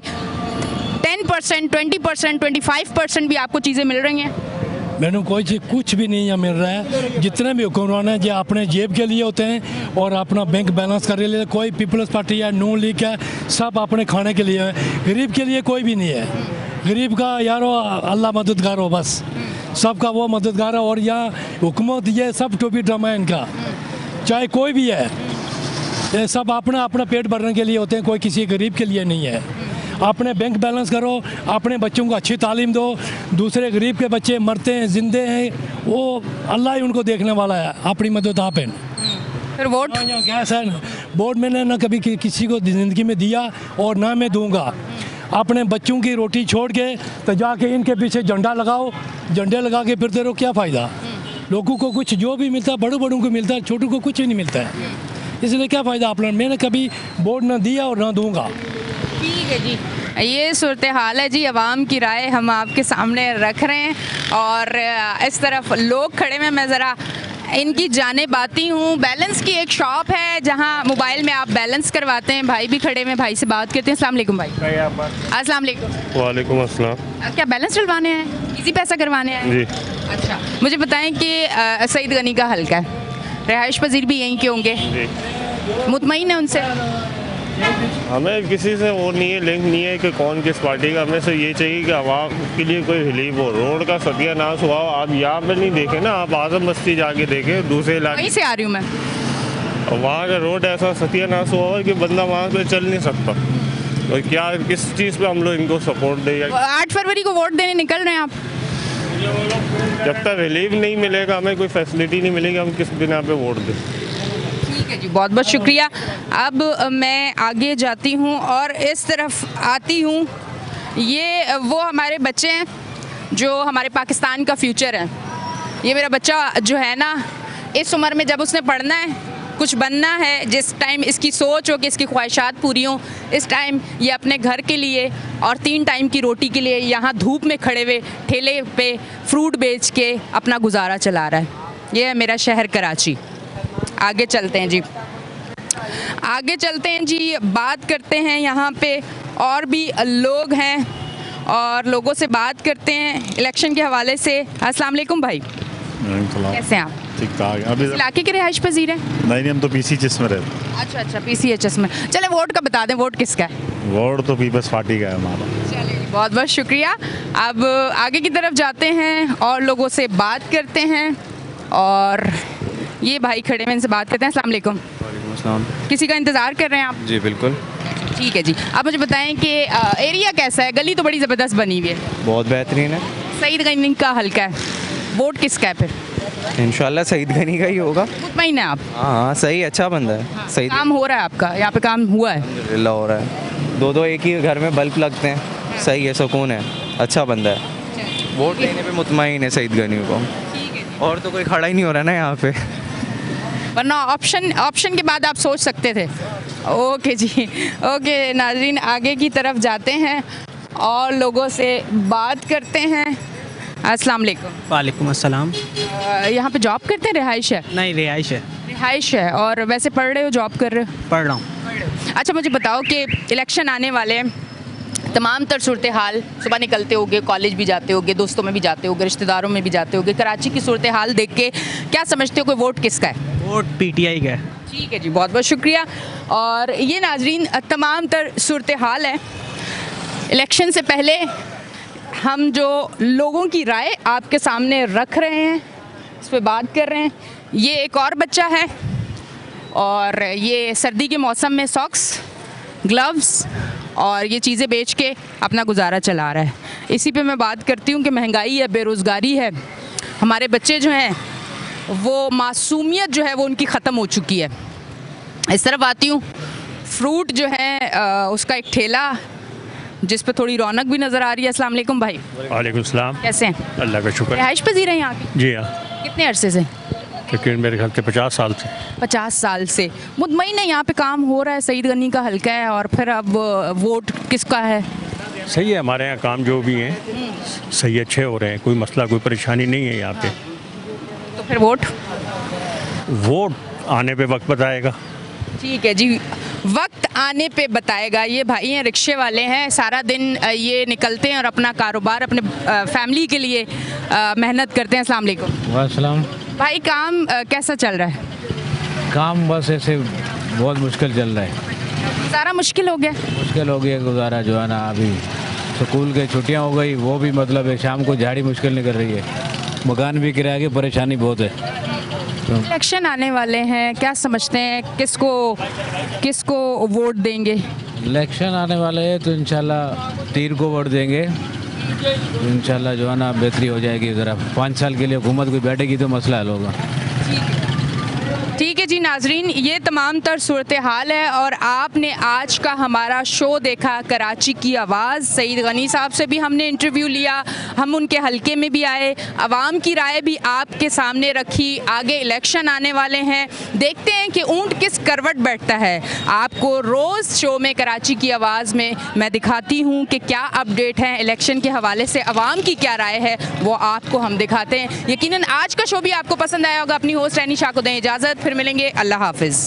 10%, 20%, 25% भी आपको चीज़ें मिल रही हैं? मैंने कोई चीज़ कुछ भी नहीं मिल रहा है। जितने भी हुक्मरान हैं जो अपने जेब के लिए होते हैं और अपना बैंक बैलेंस करने के लिए, कोई पीपल्स पार्टी है, नून लीग है, सब अपने खाने के लिए है, गरीब के लिए कोई भी नहीं है। गरीब का यारो अल्लाह मददगार हो, बस सबका वो मददगार है। और यहाँ हुकूमत ये सब टोपी ड्रामा है इनका, चाहे कोई भी है, ये सब अपना अपना पेट भरने के लिए होते हैं, कोई किसी गरीब के लिए नहीं है। अपने बैंक बैलेंस करो, अपने बच्चों को अच्छी तालीम दो। दूसरे गरीब के बच्चे मरते हैं, जिंदे हैं, वो अल्लाह ही उनको देखने वाला है, अपनी मदद आप है। फिर वोट? गैस है, वोट मैंने ना कभी किसी को ज़िंदगी में दिया और ना मैं दूंगा। अपने बच्चों की रोटी छोड़ के तो जाके इनके पीछे झंडा लगाओ, झंडे लगा के फिरते रहो, क्या फ़ायदा? लोगों को कुछ जो भी मिलता है बड़ों को मिलता है, छोटों को कुछ ही नहीं मिलता है, इसलिए क्या फ़ायदा अपना। मैंने कभी वोट ना दिया और ना दूंगा। ठीक है जी। ये सूरत हाल है जी, आवाम की राय हम आपके सामने रख रहे हैं और इस तरफ लोग खड़े हैं। मैं ज़रा इनकी जानिब आती हूँ। बैलेंस की एक शॉप है जहाँ मोबाइल में आप बैलेंस करवाते हैं। भाई भी खड़े हैं, भाई से बात करते हैं। अस्सलाम वालेकुम भाई। अस्सलाम वालेकुम। वालेकुम अस्सलाम। क्या बैलेंस डलवाने हैं, इजी पैसा करवाने हैं? जी। अच्छा, मुझे बताएं कि सईद गनी का हल्का है, रिहाइश पजीर भी यहीं के होंगे, मुतमईन है उनसे? हमें किसी से वो नहीं है, लिंक नहीं है कि कौन किस पार्टी का। हमें सिर्फ ये चाहिए कि आवाम के लिए कोई रिलीफ हो। रोड का सत्यानाश हुआ, आप यहाँ पे नहीं देखे ना, आप आजम बस्ती जाके देखे, दूसरे इलाके। वहीं से आ रही हूँ मैं। वहाँ का रोड ऐसा सत्यानाश हुआ है कि बंदा वहाँ पे चल नहीं सकता। तो क्या किस चीज़ पे हम लोग इनको सपोर्ट दें? 8 फरवरी को वोट देने निकल रहे हैं आप? जब तक रिलीफ नहीं मिलेगा, हमें कोई फैसिलिटी नहीं मिलेगी, हम किस बिना पे वोट दें। ठीक है जी, बहुत बहुत शुक्रिया। अब मैं आगे जाती हूँ और इस तरफ आती हूँ। ये वो हमारे बच्चे हैं जो हमारे पाकिस्तान का फ्यूचर है। ये मेरा बच्चा जो है ना, इस उम्र में जब उसने पढ़ना है, कुछ बनना है, जिस टाइम इसकी सोच हो कि इसकी ख्वाहिशात पूरी हों, इस टाइम ये अपने घर के लिए और 3 टाइम की रोटी के लिए यहाँ धूप में खड़े हुए ठेले पे फ्रूट बेच के अपना गुजारा चला रहा है। ये है मेरा शहर कराची। आगे चलते हैं जी, आगे चलते हैं जी, बात करते हैं। यहाँ पे और भी लोग हैं और लोगों से बात करते हैं इलेक्शन के हवाले से। अस्सलाम वालेकुम भाई। कैसे हैं आप? ठीक ठाक। अभी इस इलाके के रिहाइश पजीर हैं? नहीं, हम तो PCHS में रहते। अच्छा, PCHS में। चले वोट का बता दें, वोट किसका है? वोट तो पीपल्स पार्टी का है हमारा। चलिए, बहुत बहुत शुक्रिया। अब आगे की तरफ जाते हैं और लोगों से बात करते हैं और ये भाई खड़े हैं, इनसे बात करते हैं। अस्सलाम वालेकुम। वालेकुम अस्सलाम। किसी का इंतज़ार कर रहे हैं आप? जी बिल्कुल। ठीक है जी, आप मुझे बताएं कि एरिया कैसा है? गली तो बड़ी ज़बरदस्त बनी हुई है। बहुत बेहतरीन है। सईद गनी का हल्का है, वोट किसका है फिर? इंशाल्लाह सईद गनी का ही होगा। मुतमईन है आप? हाँ सही, अच्छा बंदा है। हाँ, सही काम हो रहा है आपका? यहाँ पे काम हुआ है? अल्हम्दुलिल्लाह हो रहा है। दो एक ही घर में बल्ब लगते हैं। सही है, सुकून है, अच्छा बंदा है। वोट लेने पे मुतमईन है सईद गनी को। और तो कोई खड़ा ही नहीं हो रहा ना यहाँ पे, वरना ऑप्शन के बाद आप सोच सकते थे। ओके जी, ओके नाजरीन, आगे की तरफ जाते हैं और लोगों से बात करते हैं। अस्सलाम वालेकुम। वालेकुम अस्सलाम। यहाँ पे जॉब करते हैं, रिहाइश है? नहीं, रिहाइश है। रिहाइश है। और वैसे पढ़ रहे हो, जॉब कर रहे हो? पढ़ रहा हूँ। अच्छा मुझे बताओ कि इलेक्शन आने वाले हैं, तमाम तर सूरत हाल, सुबह निकलते होगे, कॉलेज भी जाते होगे, दोस्तों में भी जाते होगे, रिश्तेदारों में भी जाते होगे, कराची की सूरत हाल देख के क्या समझते हो, कोई वोट किसका है? वोट पीटीआई का है। ठीक है जी, बहुत बहुत शुक्रिया। और ये नाजरीन तमाम तर सूरत हाल है। इलेक्शन से पहले हम जो लोगों की राय आपके सामने रख रहे हैं, इस पर बात कर रहे हैं। ये एक और बच्चा है और ये सर्दी के मौसम में सॉक्स, ग्लव्स और ये चीज़ें बेच के अपना गुजारा चला रहा है। इसी पे मैं बात करती हूँ कि महंगाई है, बेरोज़गारी है, हमारे बच्चे जो हैं वो मासूमियत जो है वो उनकी ख़त्म हो चुकी है। इस तरफ आती हूँ, फ्रूट जो है उसका एक ठेला जिस पे थोड़ी रौनक भी नज़र आ रही है। अस्सलाम वालेकुम भाई। वालेकुम सलाम। कैसे हैं? अल्लाह का शुक्र। रिहाइश पजीर हैं यहाँ की? जी हाँ। कितने अरसे से? तकरीबन मेरे ख्याल से 50 साल से। 50 साल से। मुतमईन है, यहाँ पे काम हो रहा है, सईद गनी का हल्का है, और फिर अब वोट किसका है? सही है, हमारे यहाँ काम जो भी हैं सही अच्छे हो रहे हैं, कोई मसला कोई परेशानी नहीं है यहाँ पे। तो फिर वोट आने पे वक्त बताएगा। ठीक है जी, वक्त आने पे बताएगा। ये भाई हैं, रिक्शे वाले हैं, सारा दिन ये निकलते हैं और अपना कारोबार, अपने फैमिली के लिए मेहनत करते हैं। अस्सलाम वालेकुम। वालेकुम। भाई काम कैसा चल रहा है? काम बस ऐसे बहुत मुश्किल चल रहा है। गुजारा मुश्किल हो गया? मुश्किल हो गया गुजारा, जो है ना, अभी स्कूल के छुट्टियां हो गई, वो भी मतलब है शाम को झाड़ी मुश्किल निकल रही है, मकान भी किराए की परेशानी बहुत है। इलेक्शन आने वाले हैं, क्या समझते हैं किसको वोट देंगे? इलेक्शन आने वाले हैं तो इंशाल्लाह तीर को वोट देंगे। इंशाल्लाह जो है ना बेहतरी हो जाएगी। ज़रा 5 साल के लिए हुकूमत कोई बैठेगी तो मसला हल होगा। ठीक है जी नाजरीन, ये तमाम तर सूरत हाल है और आपने आज का हमारा शो देखा, कराची की आवाज़। सईद गनी साहब से भी हमने इंटरव्यू लिया, हम उनके हलके में भी आए, आवाम की राय भी आपके सामने रखी। आगे इलेक्शन आने वाले हैं, देखते हैं कि ऊंट किस करवट बैठता है। आपको रोज़ शो में कराची की आवाज़ में मैं दिखाती हूँ कि क्या अपडेट है इलेक्शन के हवाले से, आवाम की क्या राय है वो आपको हम दिखाते हैं। यकीनन आज का शो भी आपको पसंद आया होगा। अपनी होस्ट रैनी शाह को दें इजाज़त, फिर मिलेंगे। अल्लाह हाफिज़।